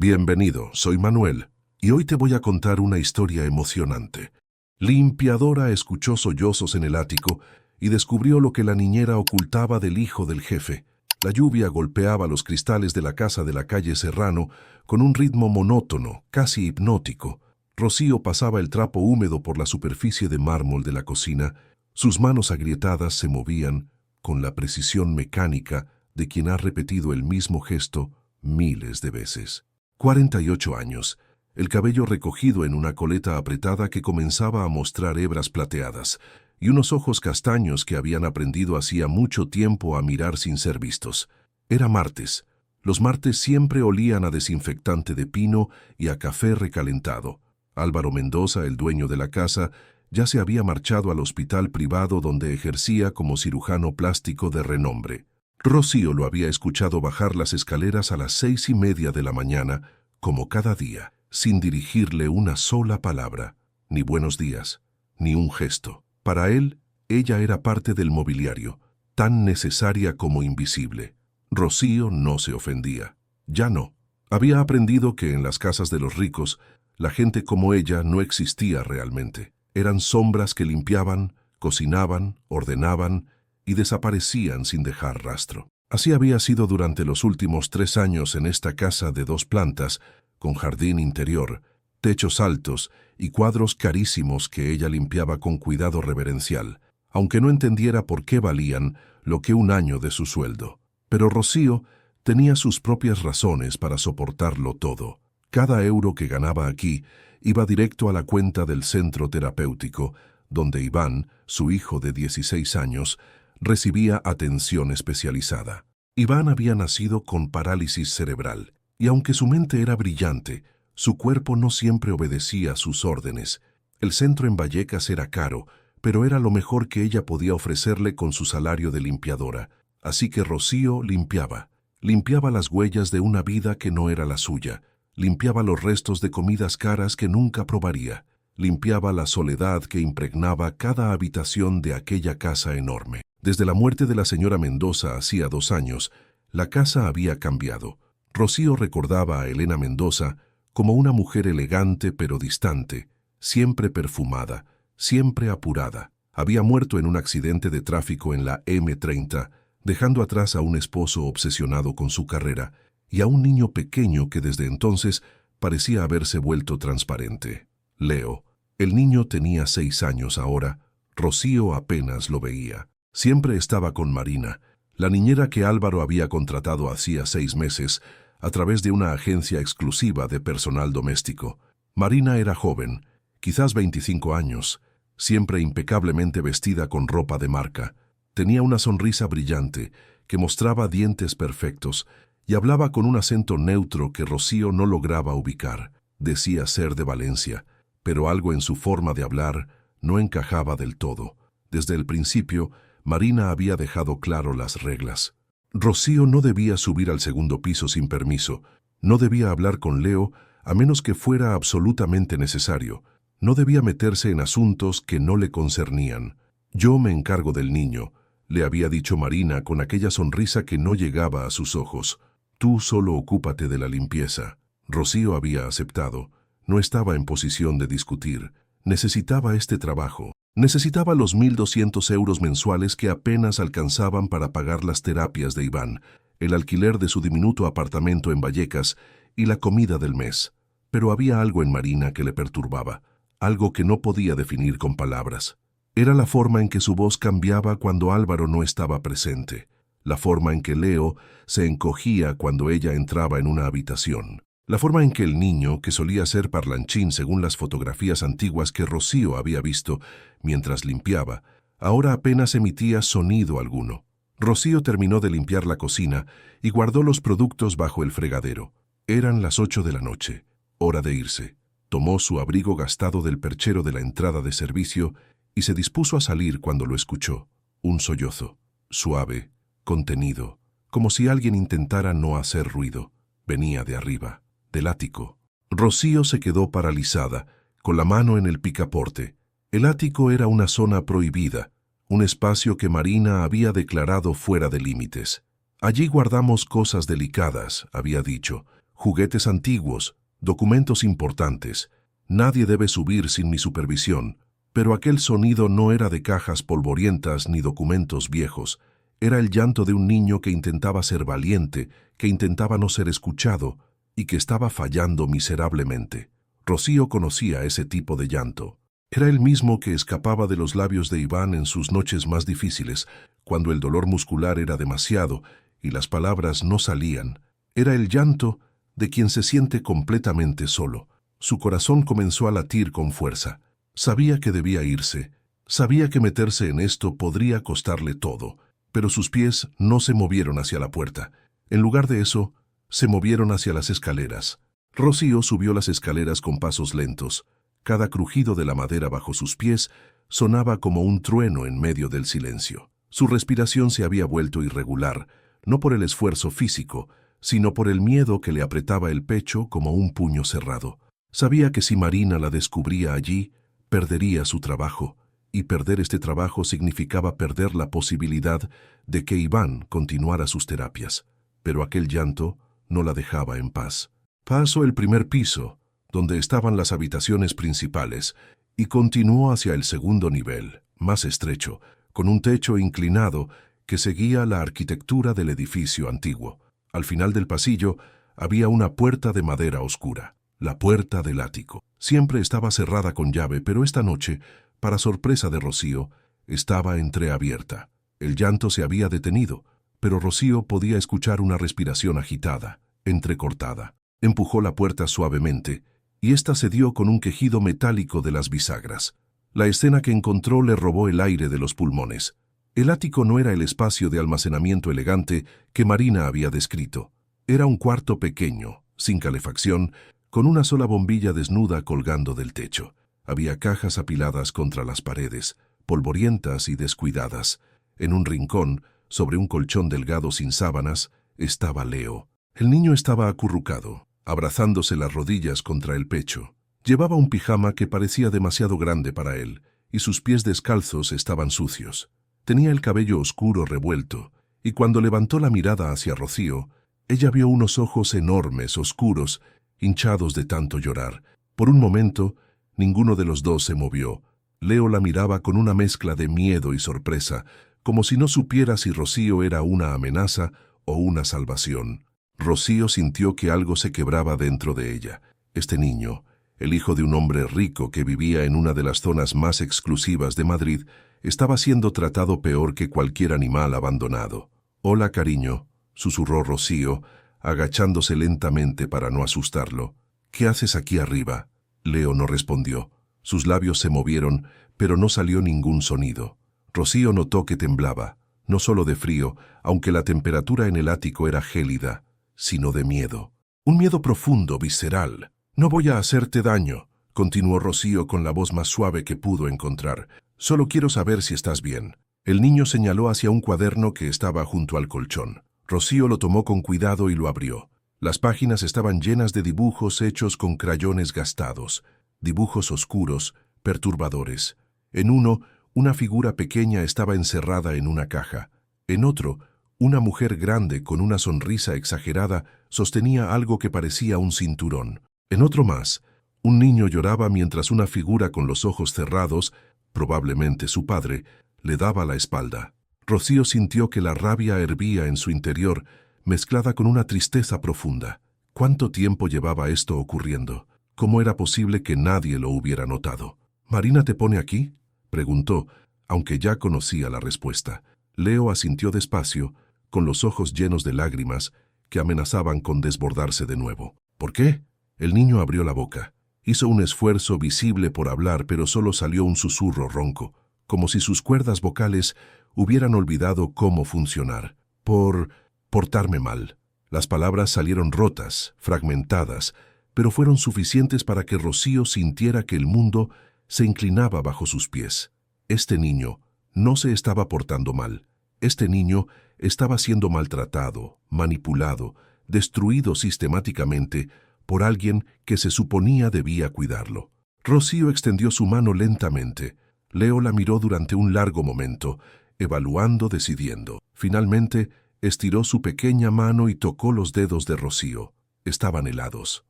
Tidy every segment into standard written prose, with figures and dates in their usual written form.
Bienvenido, soy Manuel, y hoy te voy a contar una historia emocionante. Limpiadora escuchó sollozos en el ático y descubrió lo que la niñera ocultaba del hijo del jefe. La lluvia golpeaba los cristales de la casa de la calle Serrano con un ritmo monótono, casi hipnótico. Rocío pasaba el trapo húmedo por la superficie de mármol de la cocina. Sus manos agrietadas se movían con la precisión mecánica de quien ha repetido el mismo gesto miles de veces. 48 años, el cabello recogido en una coleta apretada que comenzaba a mostrar hebras plateadas, y unos ojos castaños que habían aprendido hacía mucho tiempo a mirar sin ser vistos. Era martes. Los martes siempre olían a desinfectante de pino y a café recalentado. Álvaro Mendoza, el dueño de la casa, ya se había marchado al hospital privado donde ejercía como cirujano plástico de renombre. Rocío lo había escuchado bajar las escaleras a las 6:30 de la mañana, como cada día, sin dirigirle una sola palabra, ni buenos días, ni un gesto. Para él, ella era parte del mobiliario, tan necesaria como invisible. Rocío no se ofendía. Ya no. Había aprendido que en las casas de los ricos, la gente como ella no existía realmente. Eran sombras que limpiaban, cocinaban, ordenaban y desaparecían sin dejar rastro. Así había sido durante los últimos 3 años en esta casa de 2 plantas, con jardín interior, techos altos y cuadros carísimos que ella limpiaba con cuidado reverencial, aunque no entendiera por qué valían lo que un año de su sueldo. Pero Rocío tenía sus propias razones para soportarlo todo. Cada euro que ganaba aquí iba directo a la cuenta del centro terapéutico, donde Iván, su hijo de 16 años, recibía atención especializada. Iván había nacido con parálisis cerebral, y aunque su mente era brillante, su cuerpo no siempre obedecía sus órdenes. El centro en Vallecas era caro, pero era lo mejor que ella podía ofrecerle con su salario de limpiadora. Así que Rocío limpiaba. Limpiaba las huellas de una vida que no era la suya. Limpiaba los restos de comidas caras que nunca probaría. Limpiaba la soledad que impregnaba cada habitación de aquella casa enorme. Desde la muerte de la señora Mendoza hacía 2 años, la casa había cambiado. Rocío recordaba a Elena Mendoza como una mujer elegante pero distante, siempre perfumada, siempre apurada. Había muerto en un accidente de tráfico en la M30, dejando atrás a un esposo obsesionado con su carrera y a un niño pequeño que desde entonces parecía haberse vuelto transparente. Leo. El niño tenía 6 años ahora. Rocío apenas lo veía. Siempre estaba con Marina, la niñera que Álvaro había contratado hacía 6 meses a través de una agencia exclusiva de personal doméstico. Marina era joven, quizás 25 años, siempre impecablemente vestida con ropa de marca. Tenía una sonrisa brillante que mostraba dientes perfectos y hablaba con un acento neutro que Rocío no lograba ubicar. Decía ser de Valencia, pero algo en su forma de hablar no encajaba del todo. Desde el principio, Marina había dejado claro las reglas. Rocío no debía subir al segundo piso sin permiso, no debía hablar con Leo a menos que fuera absolutamente necesario, no debía meterse en asuntos que no le concernían. Yo me encargo del niño, le había dicho Marina con aquella sonrisa que no llegaba a sus ojos. Tú solo ocúpate de la limpieza. Rocío había aceptado. No estaba en posición de discutir. Necesitaba este trabajo. Necesitaba los 1.200 euros mensuales que apenas alcanzaban para pagar las terapias de Iván, el alquiler de su diminuto apartamento en Vallecas y la comida del mes. Pero había algo en Marina que le perturbaba, algo que no podía definir con palabras. Era la forma en que su voz cambiaba cuando Álvaro no estaba presente, la forma en que Leo se encogía cuando ella entraba en una habitación. La forma en que el niño, que solía ser parlanchín según las fotografías antiguas que Rocío había visto mientras limpiaba, ahora apenas emitía sonido alguno. Rocío terminó de limpiar la cocina y guardó los productos bajo el fregadero. Eran las 8 de la noche, hora de irse. Tomó su abrigo gastado del perchero de la entrada de servicio y se dispuso a salir cuando lo escuchó. Un sollozo, suave, contenido, como si alguien intentara no hacer ruido. Venía de arriba, del ático. Rocío se quedó paralizada, con la mano en el picaporte. El ático era una zona prohibida, un espacio que Marina había declarado fuera de límites. Allí guardamos cosas delicadas, había dicho, juguetes antiguos, documentos importantes. Nadie debe subir sin mi supervisión. Pero aquel sonido no era de cajas polvorientas ni documentos viejos. Era el llanto de un niño que intentaba ser valiente, que intentaba no ser escuchado y que estaba fallando miserablemente. Rocío conocía ese tipo de llanto. Era el mismo que escapaba de los labios de Iván en sus noches más difíciles, cuando el dolor muscular era demasiado y las palabras no salían. Era el llanto de quien se siente completamente solo. Su corazón comenzó a latir con fuerza. Sabía que debía irse, sabía que meterse en esto podría costarle todo, pero sus pies no se movieron hacia la puerta. En lugar de eso, se movieron hacia las escaleras. Rocío subió las escaleras con pasos lentos. Cada crujido de la madera bajo sus pies sonaba como un trueno en medio del silencio. Su respiración se había vuelto irregular, no por el esfuerzo físico, sino por el miedo que le apretaba el pecho como un puño cerrado. Sabía que si Marina la descubría allí, perdería su trabajo, y perder este trabajo significaba perder la posibilidad de que Iván continuara sus terapias. Pero aquel llanto no la dejaba en paz. Pasó el primer piso, donde estaban las habitaciones principales, y continuó hacia el segundo nivel, más estrecho, con un techo inclinado que seguía la arquitectura del edificio antiguo. Al final del pasillo había una puerta de madera oscura. La puerta del ático. Siempre estaba cerrada con llave, pero esta noche, para sorpresa de Rocío, estaba entreabierta. El llanto se había detenido, pero Rocío podía escuchar una respiración agitada, entrecortada. Empujó la puerta suavemente, y ésta cedió con un quejido metálico de las bisagras. La escena que encontró le robó el aire de los pulmones. El ático no era el espacio de almacenamiento elegante que Marina había descrito. Era un cuarto pequeño, sin calefacción, con una sola bombilla desnuda colgando del techo. Había cajas apiladas contra las paredes, polvorientas y descuidadas. En un rincón, sobre un colchón delgado sin sábanas, estaba Leo. El niño estaba acurrucado, abrazándose las rodillas contra el pecho. Llevaba un pijama que parecía demasiado grande para él, y sus pies descalzos estaban sucios. Tenía el cabello oscuro revuelto, y cuando levantó la mirada hacia Rocío, ella vio unos ojos enormes, oscuros, hinchados de tanto llorar. Por un momento, ninguno de los dos se movió. Leo la miraba con una mezcla de miedo y sorpresa, como si no supiera si Rocío era una amenaza o una salvación. Rocío sintió que algo se quebraba dentro de ella. Este niño, el hijo de un hombre rico que vivía en una de las zonas más exclusivas de Madrid, estaba siendo tratado peor que cualquier animal abandonado. «Hola, cariño», susurró Rocío, agachándose lentamente para no asustarlo. «¿Qué haces aquí arriba?» Leo no respondió. Sus labios se movieron, pero no salió ningún sonido. Rocío notó que temblaba, no solo de frío, aunque la temperatura en el ático era gélida, sino de miedo. Un miedo profundo, visceral. «No voy a hacerte daño», continuó Rocío con la voz más suave que pudo encontrar. «Solo quiero saber si estás bien». El niño señaló hacia un cuaderno que estaba junto al colchón. Rocío lo tomó con cuidado y lo abrió. Las páginas estaban llenas de dibujos hechos con crayones gastados, dibujos oscuros, perturbadores. En uno, una figura pequeña estaba encerrada en una caja. En otro, una mujer grande con una sonrisa exagerada sostenía algo que parecía un cinturón. En otro más, un niño lloraba mientras una figura con los ojos cerrados, probablemente su padre, le daba la espalda. Rocío sintió que la rabia hervía en su interior, mezclada con una tristeza profunda. ¿Cuánto tiempo llevaba esto ocurriendo? ¿Cómo era posible que nadie lo hubiera notado? «¿Marina te pone aquí?», preguntó, aunque ya conocía la respuesta. Leo asintió despacio, con los ojos llenos de lágrimas que amenazaban con desbordarse de nuevo. «¿Por qué?». El niño abrió la boca. Hizo un esfuerzo visible por hablar, pero solo salió un susurro ronco, como si sus cuerdas vocales hubieran olvidado cómo funcionar. «Por portarme mal». Las palabras salieron rotas, fragmentadas, pero fueron suficientes para que Rocío sintiera que el mundo se inclinaba bajo sus pies. Este niño no se estaba portando mal. Este niño estaba siendo maltratado, manipulado, destruido sistemáticamente por alguien que se suponía debía cuidarlo. Rocío extendió su mano lentamente. Leo la miró durante un largo momento, evaluando, decidiendo. Finalmente, estiró su pequeña mano y tocó los dedos de Rocío. estaban helados.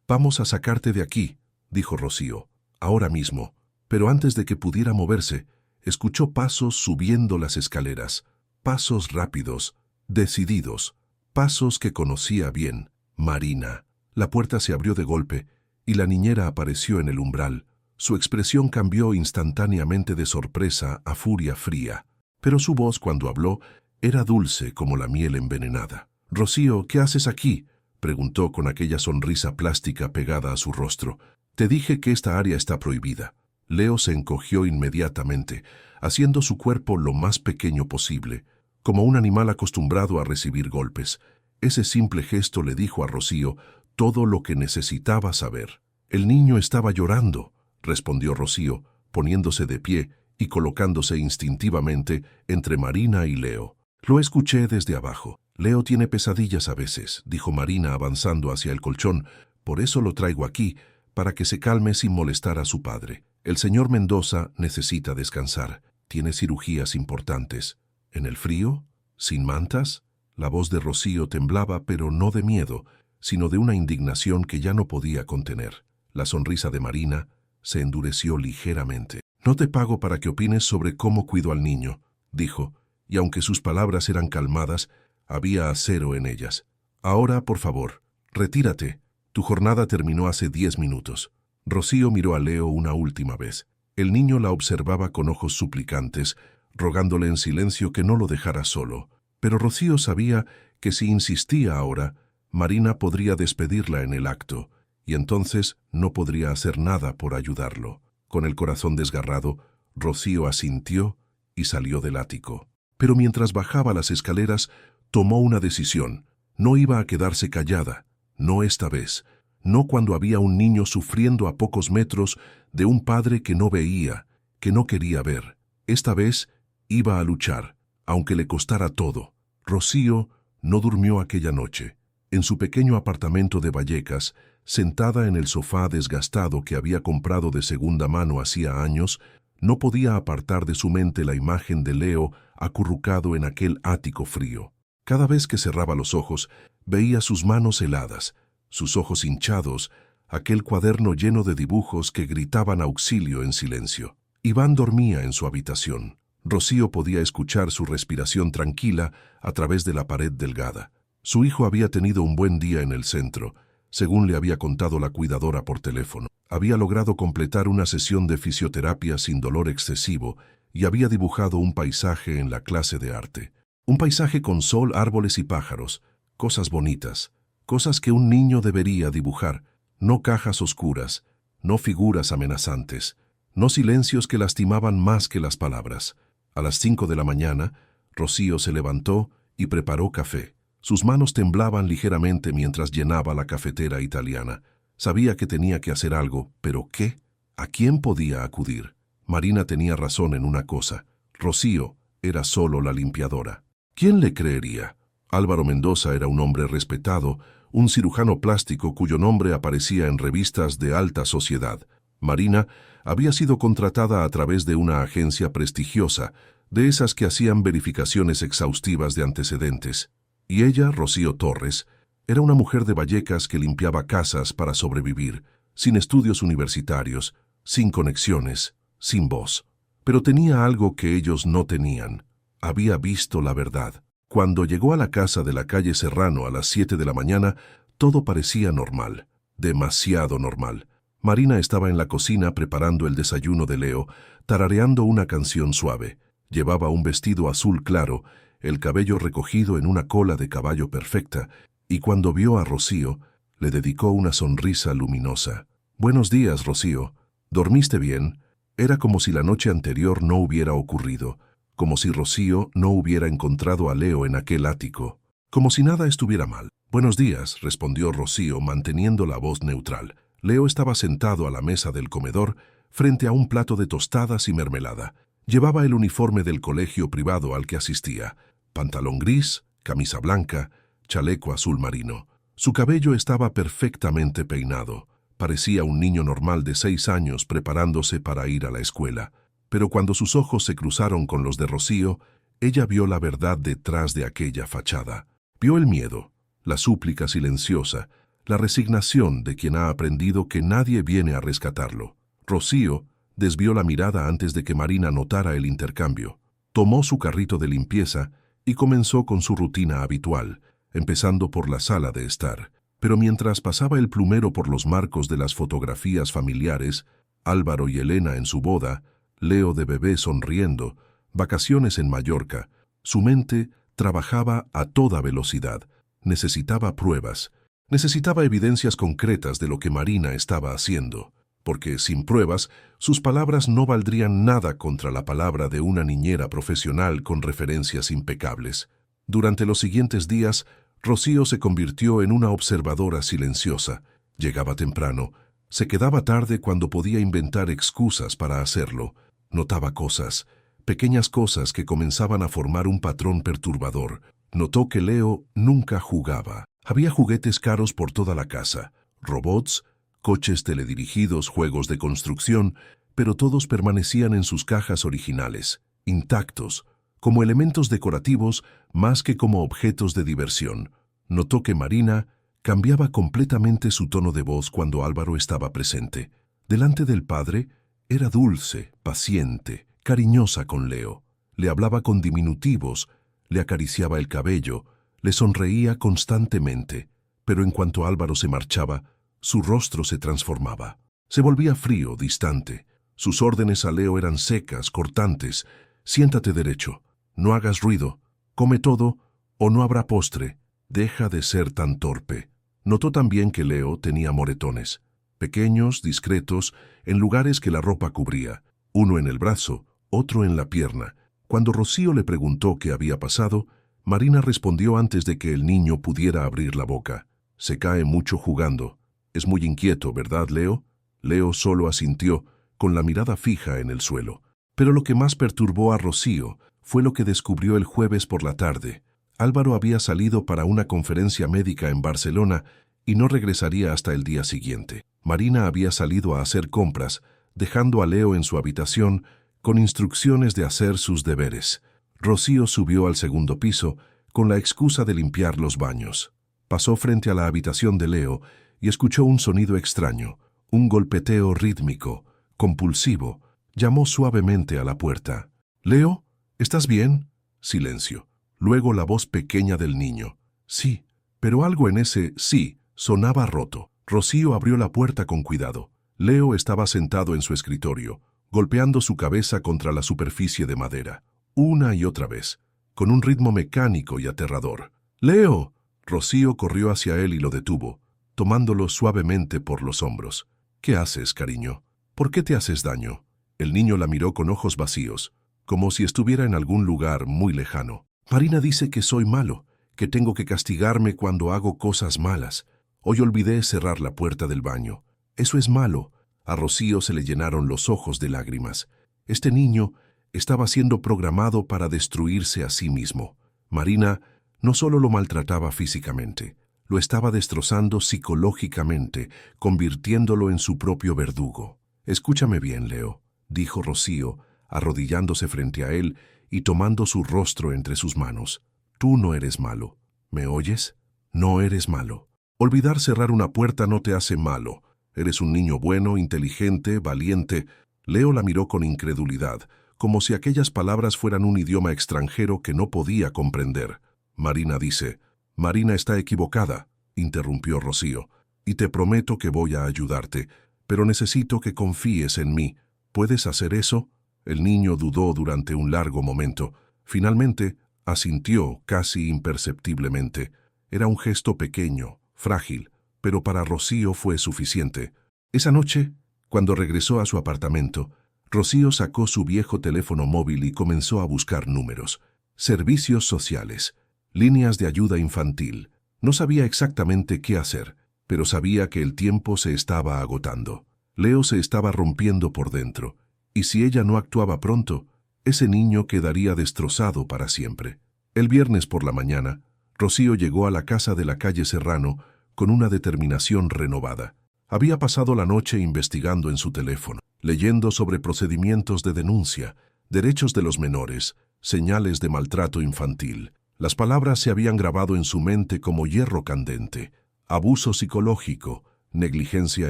«Vamos a sacarte de aquí», dijo Rocío, «ahora mismo». Pero antes de que pudiera moverse, escuchó pasos subiendo las escaleras, pasos rápidos, decididos, pasos que conocía bien. Marina. La puerta se abrió de golpe y la niñera apareció en el umbral. Su expresión cambió instantáneamente de sorpresa a furia fría, pero su voz cuando habló era dulce como la miel envenenada. «Rocío, ¿qué haces aquí?», preguntó con aquella sonrisa plástica pegada a su rostro. «Te dije que esta área está prohibida». Leo se encogió inmediatamente, haciendo su cuerpo lo más pequeño posible, como un animal acostumbrado a recibir golpes. Ese simple gesto le dijo a Rocío todo lo que necesitaba saber. «El niño estaba llorando», respondió Rocío, poniéndose de pie y colocándose instintivamente entre Marina y Leo. «Lo escuché desde abajo. Leo tiene pesadillas a veces», dijo Marina avanzando hacia el colchón. «Por eso lo traigo aquí, para que se calme sin molestar a su padre. El señor Mendoza necesita descansar. Tiene cirugías importantes». «¿En el frío? ¿Sin mantas?». La voz de Rocío temblaba, pero no de miedo, sino de una indignación que ya no podía contener. La sonrisa de Marina se endureció ligeramente. «No te pago para que opines sobre cómo cuido al niño», dijo, y aunque sus palabras eran calmadas, había acero en ellas. «Ahora, por favor, retírate. Tu jornada terminó hace 10 minutos». Rocío miró a Leo una última vez. El niño la observaba con ojos suplicantes, rogándole en silencio que no lo dejara solo. Pero Rocío sabía que si insistía ahora, Marina podría despedirla en el acto, y entonces no podría hacer nada por ayudarlo. Con el corazón desgarrado, Rocío asintió y salió del ático. Pero mientras bajaba las escaleras, tomó una decisión. No iba a quedarse callada, no esta vez. No cuando había un niño sufriendo a pocos metros de un padre que no veía, que no quería ver. Esta vez iba a luchar, aunque le costara todo. Rocío no durmió aquella noche. En su pequeño apartamento de Vallecas, sentada en el sofá desgastado que había comprado de segunda mano hacía años, no podía apartar de su mente la imagen de Leo acurrucado en aquel ático frío. Cada vez que cerraba los ojos, veía sus manos heladas, sus ojos hinchados, aquel cuaderno lleno de dibujos que gritaban auxilio en silencio. Iván dormía en su habitación. Rocío podía escuchar su respiración tranquila a través de la pared delgada. Su hijo había tenido un buen día en el centro, según le había contado la cuidadora por teléfono. Había logrado completar una sesión de fisioterapia sin dolor excesivo y había dibujado un paisaje en la clase de arte. Un paisaje con sol, árboles y pájaros, cosas bonitas. Cosas que un niño debería dibujar, no cajas oscuras, no figuras amenazantes, no silencios que lastimaban más que las palabras. A las 5 de la mañana, Rocío se levantó y preparó café. Sus manos temblaban ligeramente mientras llenaba la cafetera italiana. Sabía que tenía que hacer algo, pero ¿qué? ¿A quién podía acudir? Marina tenía razón en una cosa. Rocío era solo la limpiadora. ¿Quién le creería? Álvaro Mendoza era un hombre respetado, un cirujano plástico cuyo nombre aparecía en revistas de alta sociedad. Marina había sido contratada a través de una agencia prestigiosa, de esas que hacían verificaciones exhaustivas de antecedentes. Y ella, Rocío Torres, era una mujer de Vallecas que limpiaba casas para sobrevivir, sin estudios universitarios, sin conexiones, sin voz. Pero tenía algo que ellos no tenían. Había visto la verdad. Cuando llegó a la casa de la calle Serrano a las 7 de la mañana, todo parecía normal, demasiado normal. Marina estaba en la cocina preparando el desayuno de Leo, tarareando una canción suave. Llevaba un vestido azul claro, el cabello recogido en una cola de caballo perfecta, y cuando vio a Rocío, le dedicó una sonrisa luminosa. «Buenos días, Rocío. ¿Dormiste bien?». Era como si la noche anterior no hubiera ocurrido, como si Rocío no hubiera encontrado a Leo en aquel ático, como si nada estuviera mal. «Buenos días», respondió Rocío manteniendo la voz neutral. Leo estaba sentado a la mesa del comedor frente a un plato de tostadas y mermelada. Llevaba el uniforme del colegio privado al que asistía, pantalón gris, camisa blanca, chaleco azul marino. Su cabello estaba perfectamente peinado. Parecía un niño normal de 6 años preparándose para ir a la escuela. Pero cuando sus ojos se cruzaron con los de Rocío, ella vio la verdad detrás de aquella fachada. Vio el miedo, la súplica silenciosa, la resignación de quien ha aprendido que nadie viene a rescatarlo. Rocío desvió la mirada antes de que Marina notara el intercambio. Tomó su carrito de limpieza y comenzó con su rutina habitual, empezando por la sala de estar. Pero mientras pasaba el plumero por los marcos de las fotografías familiares, Álvaro y Elena en su boda, Leo de bebé sonriendo, vacaciones en Mallorca, su mente trabajaba a toda velocidad. Necesitaba pruebas, necesitaba evidencias concretas de lo que Marina estaba haciendo, porque sin pruebas, sus palabras no valdrían nada contra la palabra de una niñera profesional con referencias impecables. Durante los siguientes días, Rocío se convirtió en una observadora silenciosa. Llegaba temprano, se quedaba tarde cuando podía inventar excusas para hacerlo. Notaba cosas, pequeñas cosas que comenzaban a formar un patrón perturbador. Notó que Leo nunca jugaba. Había juguetes caros por toda la casa, robots, coches teledirigidos, juegos de construcción, pero todos permanecían en sus cajas originales, intactos, como elementos decorativos más que como objetos de diversión. Notó que Marina cambiaba completamente su tono de voz cuando Álvaro estaba presente. Delante del padre, era dulce, paciente, cariñosa con Leo. Le hablaba con diminutivos, le acariciaba el cabello, le sonreía constantemente, pero en cuanto Álvaro se marchaba, su rostro se transformaba. Se volvía frío, distante. Sus órdenes a Leo eran secas, cortantes. Siéntate derecho, no hagas ruido, come todo o no habrá postre. Deja de ser tan torpe. Notó también que Leo tenía moretones, pequeños, discretos, en lugares que la ropa cubría, uno en el brazo, otro en la pierna. Cuando Rocío le preguntó qué había pasado, Marina respondió antes de que el niño pudiera abrir la boca. Se cae mucho jugando. Es muy inquieto, ¿verdad, Leo? Leo solo asintió, con la mirada fija en el suelo. Pero lo que más perturbó a Rocío fue lo que descubrió el jueves por la tarde. Álvaro había salido para una conferencia médica en Barcelona y no regresaría hasta el día siguiente. Marina había salido a hacer compras, dejando a Leo en su habitación con instrucciones de hacer sus deberes. Rocío subió al segundo piso con la excusa de limpiar los baños. Pasó frente a la habitación de Leo y escuchó un sonido extraño, un golpeteo rítmico, compulsivo. Llamó suavemente a la puerta. «¿Leo? ¿Estás bien?» Silencio. Luego la voz pequeña del niño. «Sí», pero algo en ese «sí» sonaba roto. Rocío abrió la puerta con cuidado. Leo estaba sentado en su escritorio, golpeando su cabeza contra la superficie de madera, una y otra vez, con un ritmo mecánico y aterrador. «¡Leo!». Rocío corrió hacia él y lo detuvo, tomándolo suavemente por los hombros. «¿Qué haces, cariño? ¿Por qué te haces daño?». El niño la miró con ojos vacíos, como si estuviera en algún lugar muy lejano. «Marina dice que soy malo, que tengo que castigarme cuando hago cosas malas. Hoy olvidé cerrar la puerta del baño. Eso es malo». A Rocío se le llenaron los ojos de lágrimas. Este niño estaba siendo programado para destruirse a sí mismo. Marina no solo lo maltrataba físicamente, lo estaba destrozando psicológicamente, convirtiéndolo en su propio verdugo. «Escúchame bien, Leo», dijo Rocío, arrodillándose frente a él y tomando su rostro entre sus manos. «Tú no eres malo. ¿Me oyes? No eres malo. Olvidar cerrar una puerta no te hace malo. Eres un niño bueno, inteligente, valiente». Leo la miró con incredulidad, como si aquellas palabras fueran un idioma extranjero que no podía comprender. «Marina dice». «Marina está equivocada», interrumpió Rocío, «y te prometo que voy a ayudarte, pero necesito que confíes en mí. ¿Puedes hacer eso?». El niño dudó durante un largo momento. Finalmente, asintió casi imperceptiblemente. Era un gesto pequeño, frágil, pero para Rocío fue suficiente. Esa noche, cuando regresó a su apartamento, Rocío sacó su viejo teléfono móvil y comenzó a buscar números. Servicios sociales, líneas de ayuda infantil. No sabía exactamente qué hacer, pero sabía que el tiempo se estaba agotando. Leo se estaba rompiendo por dentro, y si ella no actuaba pronto, ese niño quedaría destrozado para siempre. El viernes por la mañana, Rocío llegó a la casa de la calle Serrano con una determinación renovada. Había pasado la noche investigando en su teléfono, leyendo sobre procedimientos de denuncia, derechos de los menores, señales de maltrato infantil. Las palabras se habían grabado en su mente como hierro candente. abuso psicológico, negligencia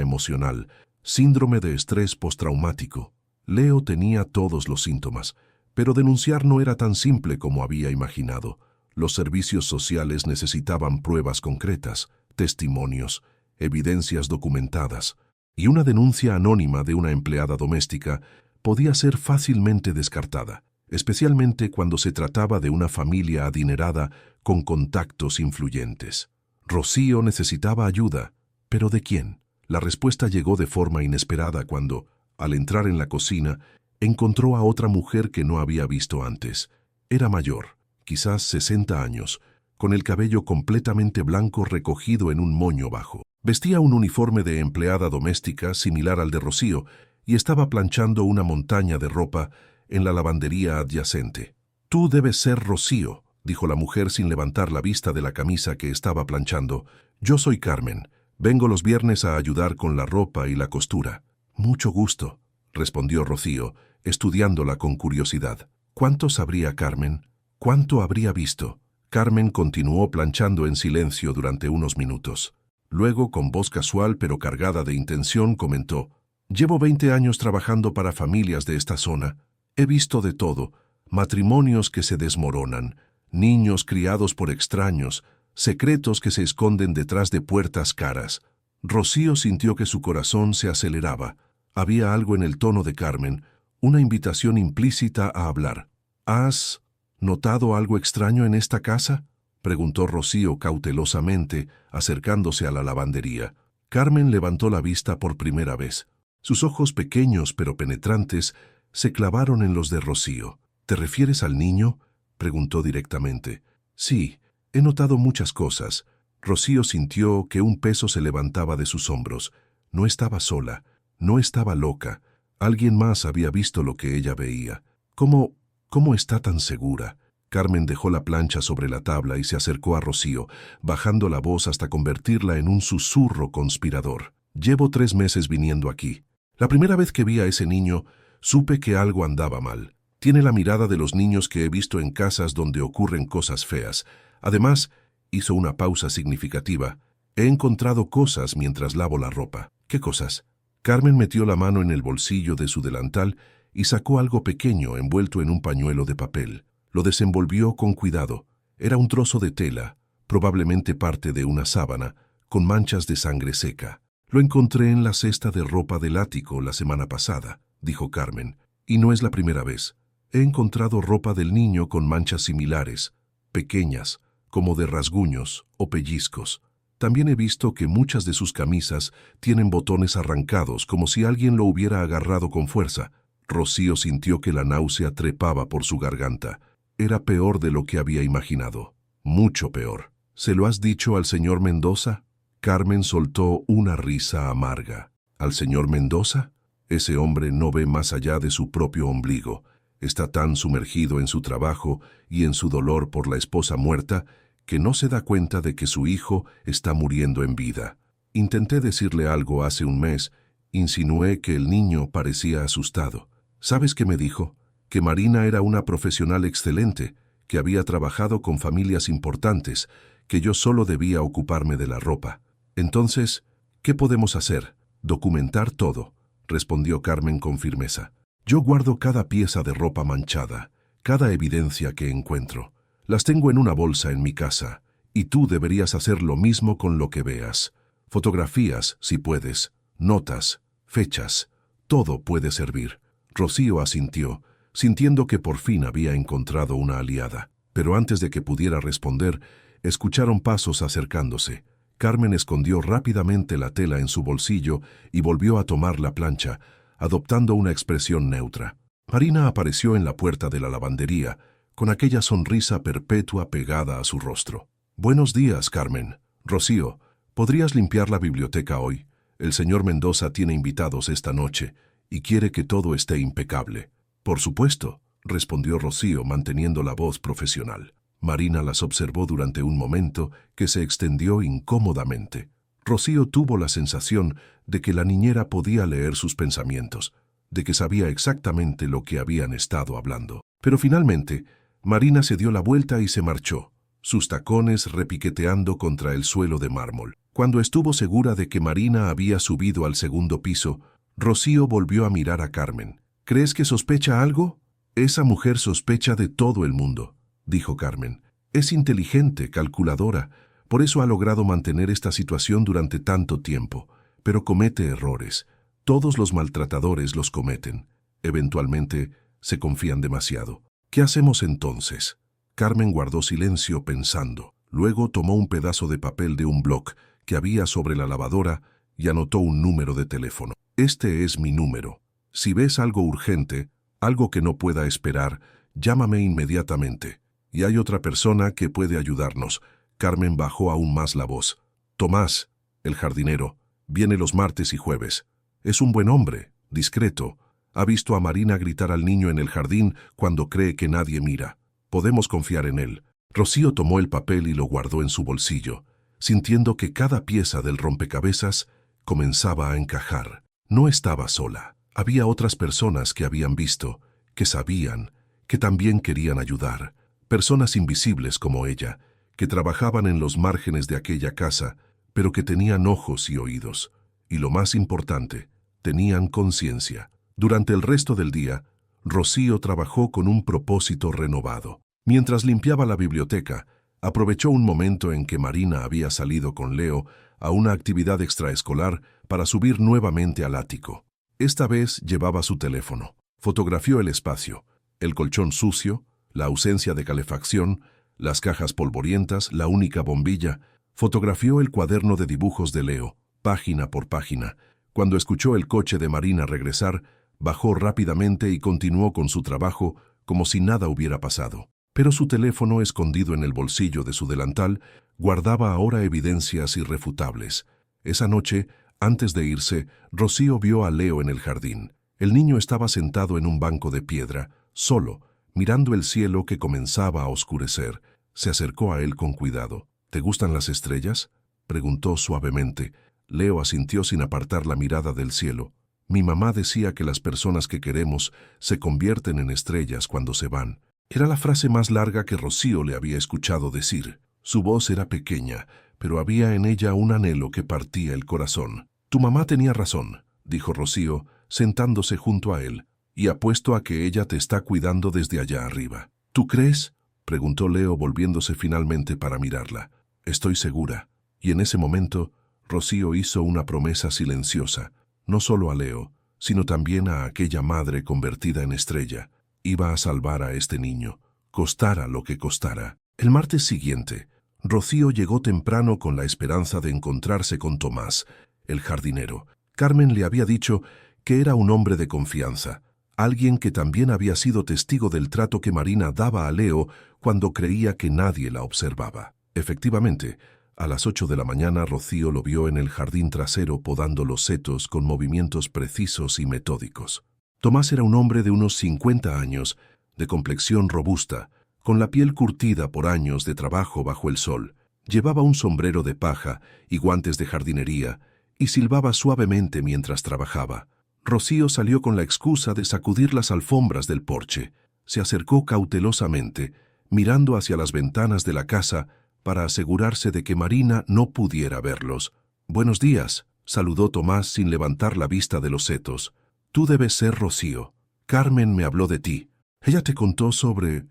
emocional, síndrome de estrés postraumático. Leo tenía todos los síntomas, pero denunciar no era tan simple como había imaginado. Los servicios sociales necesitaban pruebas concretas, testimonios, evidencias documentadas, y una denuncia anónima de una empleada doméstica podía ser fácilmente descartada, especialmente cuando se trataba de una familia adinerada con contactos influyentes. Rocío necesitaba ayuda, ¿pero de quién? La respuesta llegó de forma inesperada cuando, al entrar en la cocina, encontró a otra mujer que no había visto antes. Era mayor, quizás 60 años, con el cabello completamente blanco recogido en un moño bajo. Vestía un uniforme de empleada doméstica similar al de Rocío y estaba planchando una montaña de ropa en la lavandería adyacente. «Tú debes ser Rocío», dijo la mujer sin levantar la vista de la camisa que estaba planchando. «Yo soy Carmen. Vengo los viernes a ayudar con la ropa y la costura». «Mucho gusto», respondió Rocío, estudiándola con curiosidad. ¿Cuánto sabría Carmen? ¿Cuánto habría visto? Carmen continuó planchando en silencio durante unos minutos. Luego, con voz casual pero cargada de intención, comentó: «Llevo 20 años trabajando para familias de esta zona. He visto de todo: matrimonios que se desmoronan, niños criados por extraños, secretos que se esconden detrás de puertas caras». Rocío sintió que su corazón se aceleraba. Había algo en el tono de Carmen, una invitación implícita a hablar. «¿Has notado algo extraño en esta casa?», preguntó Rocío cautelosamente, acercándose a la lavandería. Carmen levantó la vista por primera vez. Sus ojos pequeños pero penetrantes se clavaron en los de Rocío. «¿Te refieres al niño?», preguntó directamente. «Sí, he notado muchas cosas». Rocío sintió que un peso se levantaba de sus hombros. No estaba sola, no estaba loca. Alguien más había visto lo que ella veía. ¿Cómo está tan segura? Carmen dejó la plancha sobre la tabla y se acercó a Rocío, bajando la voz hasta convertirla en un susurro conspirador. «Llevo 3 meses viniendo aquí. La primera vez que vi a ese niño, supe que algo andaba mal. Tiene la mirada de los niños que he visto en casas donde ocurren cosas feas. Además», hizo una pausa significativa, «he encontrado cosas mientras lavo la ropa». «¿Qué cosas?». Carmen metió la mano en el bolsillo de su delantal y sacó algo pequeño envuelto en un pañuelo de papel. Lo desenvolvió con cuidado. Era un trozo de tela, probablemente parte de una sábana, con manchas de sangre seca. «Lo encontré en la cesta de ropa del ático la semana pasada», dijo Carmen, «y no es la primera vez. He encontrado ropa del niño con manchas similares, pequeñas, como de rasguños o pellizcos. También he visto que muchas de sus camisas tienen botones arrancados, como si alguien lo hubiera agarrado con fuerza». Rocío sintió que la náusea trepaba por su garganta. Era peor de lo que había imaginado. Mucho peor. «¿Se lo has dicho al señor Mendoza?». Carmen soltó una risa amarga. «¿Al señor Mendoza? Ese hombre no ve más allá de su propio ombligo. Está tan sumergido en su trabajo y en su dolor por la esposa muerta que no se da cuenta de que su hijo está muriendo en vida. Intenté decirle algo hace un mes. Insinué que el niño parecía asustado. ¿Sabes qué me dijo? Que Marina era una profesional excelente, que había trabajado con familias importantes, que yo solo debía ocuparme de la ropa. Entonces, ¿qué podemos hacer?». «Documentar todo», respondió Carmen con firmeza. «Yo guardo cada pieza de ropa manchada, cada evidencia que encuentro. Las tengo en una bolsa en mi casa, y tú deberías hacer lo mismo con lo que veas. Fotografías, si puedes, notas, fechas, todo puede servir». Rocío asintió, sintiendo que por fin había encontrado una aliada. Pero antes de que pudiera responder, escucharon pasos acercándose. Carmen escondió rápidamente la tela en su bolsillo y volvió a tomar la plancha, adoptando una expresión neutra. Marina apareció en la puerta de la lavandería, con aquella sonrisa perpetua pegada a su rostro. «Buenos días, Carmen. Rocío, ¿podrías limpiar la biblioteca hoy? El señor Mendoza tiene invitados esta noche y quiere que todo esté impecable». «Por supuesto», respondió Rocío manteniendo la voz profesional. Marina las observó durante un momento que se extendió incómodamente. Rocío tuvo la sensación de que la niñera podía leer sus pensamientos, de que sabía exactamente lo que habían estado hablando. Pero finalmente, Marina se dio la vuelta y se marchó, sus tacones repiqueteando contra el suelo de mármol. Cuando estuvo segura de que Marina había subido al segundo piso, Rocío volvió a mirar a Carmen. ¿Crees que sospecha algo? Esa mujer sospecha de todo el mundo, dijo Carmen. Es inteligente, calculadora, por eso ha logrado mantener esta situación durante tanto tiempo, pero comete errores. Todos los maltratadores los cometen. Eventualmente, se confían demasiado. ¿Qué hacemos entonces? Carmen guardó silencio pensando. Luego tomó un pedazo de papel de un bloc que había sobre la lavadora y anotó un número de teléfono. Este es mi número. Si ves algo urgente, algo que no pueda esperar, llámame inmediatamente. Y hay otra persona que puede ayudarnos. Carmen bajó aún más la voz. Tomás, el jardinero, viene los martes y jueves. Es un buen hombre, discreto. Ha visto a Marina gritar al niño en el jardín cuando cree que nadie mira. Podemos confiar en él. Rocío tomó el papel y lo guardó en su bolsillo, sintiendo que cada pieza del rompecabezas comenzaba a encajar. No estaba sola. Había otras personas que habían visto, que sabían, que también querían ayudar. Personas invisibles como ella, que trabajaban en los márgenes de aquella casa, pero que tenían ojos y oídos. Y lo más importante, tenían conciencia. Durante el resto del día, Rocío trabajó con un propósito renovado. Mientras limpiaba la biblioteca, aprovechó un momento en que Marina había salido con Leo a una actividad extraescolar para subir nuevamente al ático. Esta vez llevaba su teléfono. Fotografió el espacio, el colchón sucio, la ausencia de calefacción, las cajas polvorientas, la única bombilla. Fotografió el cuaderno de dibujos de Leo, página por página. Cuando escuchó el coche de Marina regresar, bajó rápidamente y continuó con su trabajo como si nada hubiera pasado. Pero su teléfono, escondido en el bolsillo de su delantal, guardaba ahora evidencias irrefutables. Esa noche, antes de irse, Rocío vio a Leo en el jardín. El niño estaba sentado en un banco de piedra, solo, mirando el cielo que comenzaba a oscurecer. Se acercó a él con cuidado. ¿Te gustan las estrellas?, preguntó suavemente. Leo asintió sin apartar la mirada del cielo. Mi mamá decía que las personas que queremos se convierten en estrellas cuando se van. Era la frase más larga que Rocío le había escuchado decir. Su voz era pequeña, pero había en ella un anhelo que partía el corazón. Tu mamá tenía razón, dijo Rocío, sentándose junto a él, y apuesto a que ella te está cuidando desde allá arriba. ¿Tú crees?, preguntó Leo volviéndose finalmente para mirarla. Estoy segura. Y en ese momento, Rocío hizo una promesa silenciosa, no solo a Leo, sino también a aquella madre convertida en estrella. Iba a salvar a este niño, costara lo que costara. El martes siguiente, Rocío llegó temprano con la esperanza de encontrarse con Tomás, el jardinero. Carmen le había dicho que era un hombre de confianza, alguien que también había sido testigo del trato que Marina daba a Leo cuando creía que nadie la observaba. Efectivamente, a las 8 de la mañana Rocío lo vio en el jardín trasero podando los setos con movimientos precisos y metódicos. Tomás era un hombre de unos 50 años, de complexión robusta, con la piel curtida por años de trabajo bajo el sol. Llevaba un sombrero de paja y guantes de jardinería y silbaba suavemente mientras trabajaba. Rocío salió con la excusa de sacudir las alfombras del porche. Se acercó cautelosamente, mirando hacia las ventanas de la casa para asegurarse de que Marina no pudiera verlos. «Buenos días», saludó Tomás sin levantar la vista de los setos. «Tú debes ser Rocío. Carmen me habló de ti. Ella te contó sobre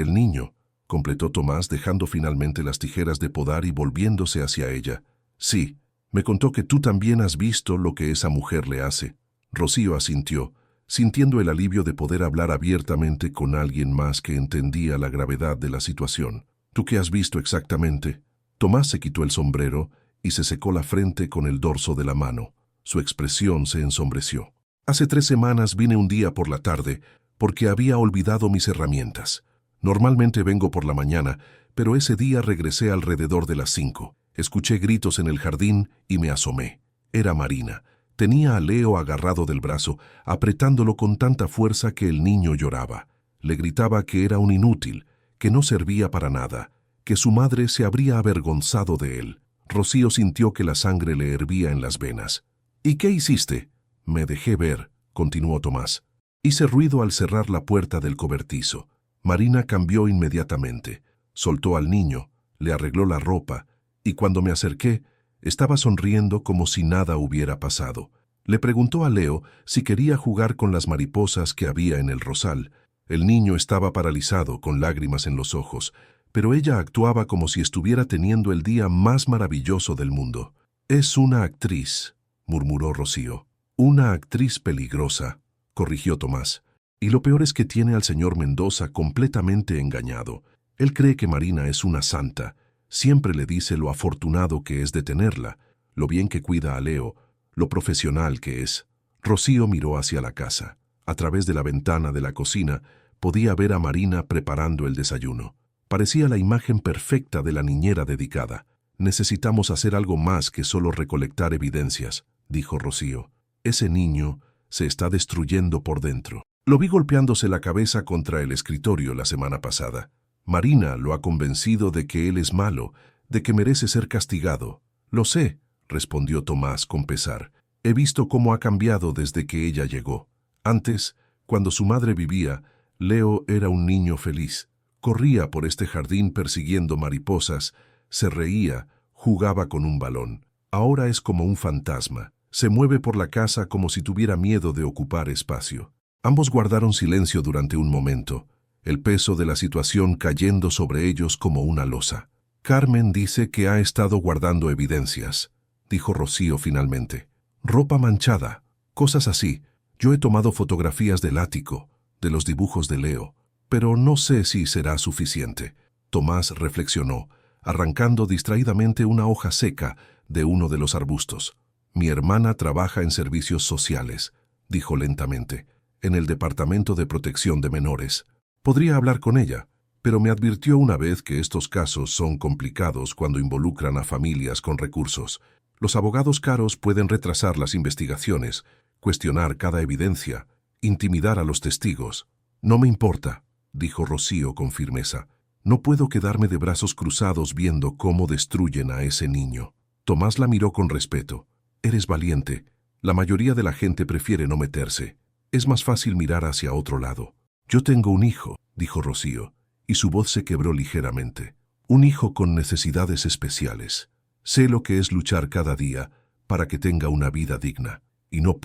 el niño», completó Tomás dejando finalmente las tijeras de podar y volviéndose hacia ella. «Sí, me contó que tú también has visto lo que esa mujer le hace». Rocío asintió, sintiendo el alivio de poder hablar abiertamente con alguien más que entendía la gravedad de la situación. «¿Tú qué has visto exactamente?». Tomás se quitó el sombrero y se secó la frente con el dorso de la mano. Su expresión se ensombreció. «Hace 3 semanas vine un día por la tarde porque había olvidado mis herramientas. Normalmente vengo por la mañana, pero ese día regresé alrededor de las 5. Escuché gritos en el jardín y me asomé. Era Marina. Tenía a Leo agarrado del brazo, apretándolo con tanta fuerza que el niño lloraba. Le gritaba que era un inútil, que no servía para nada, que su madre se habría avergonzado de él. Rocío sintió que la sangre le hervía en las venas. «¿Y qué hiciste?». «Me dejé ver», continuó Tomás. «Hice ruido al cerrar la puerta del cobertizo». Marina cambió inmediatamente. Soltó al niño, le arregló la ropa, y cuando me acerqué, Estaba sonriendo como si nada hubiera pasado. Le preguntó a Leo si quería jugar con las mariposas que había en el rosal. El niño estaba paralizado, con lágrimas en los ojos, pero ella actuaba como si estuviera teniendo el día más maravilloso del mundo. «Es una actriz», murmuró Rocío. «Una actriz peligrosa», corrigió Tomás. «Y lo peor es que tiene al señor Mendoza completamente engañado. Él cree que Marina es una santa. Siempre le dice lo afortunado que es de tenerla, lo bien que cuida a Leo, lo profesional que es». Rocío miró hacia la casa. A través de la ventana de la cocina podía ver a Marina preparando el desayuno. Parecía la imagen perfecta de la niñera dedicada. «Necesitamos hacer algo más que solo recolectar evidencias», dijo Rocío. «Ese niño se está destruyendo por dentro. Lo vi golpeándose la cabeza contra el escritorio la semana pasada. Marina lo ha convencido de que él es malo, de que merece ser castigado». «Lo sé», respondió Tomás con pesar. «He visto cómo ha cambiado desde que ella llegó. Antes, cuando su madre vivía, Leo era un niño feliz. Corría por este jardín persiguiendo mariposas, se reía, jugaba con un balón. Ahora es como un fantasma. Se mueve por la casa como si tuviera miedo de ocupar espacio». Ambos guardaron silencio durante un momento, el peso de la situación cayendo sobre ellos como una losa. «Carmen dice que ha estado guardando evidencias», dijo Rocío finalmente. «Ropa manchada, cosas así. Yo he tomado fotografías del ático, de los dibujos de Leo, pero no sé si será suficiente». Tomás reflexionó, arrancando distraídamente una hoja seca de uno de los arbustos. «Mi hermana trabaja en servicios sociales», dijo lentamente, «en el Departamento de Protección de Menores. Podría hablar con ella, pero me advirtió una vez que estos casos son complicados cuando involucran a familias con recursos. Los abogados caros pueden retrasar las investigaciones, cuestionar cada evidencia, intimidar a los testigos». «No me importa», dijo Rocío con firmeza. «No puedo quedarme de brazos cruzados viendo cómo destruyen a ese niño». Tomás la miró con respeto. «Eres valiente. La mayoría de la gente prefiere no meterse. Es más fácil mirar hacia otro lado». «Yo tengo un hijo», dijo Rocío, y su voz se quebró ligeramente. «Un hijo con necesidades especiales. Sé lo que es luchar cada día para que tenga una vida digna. Y no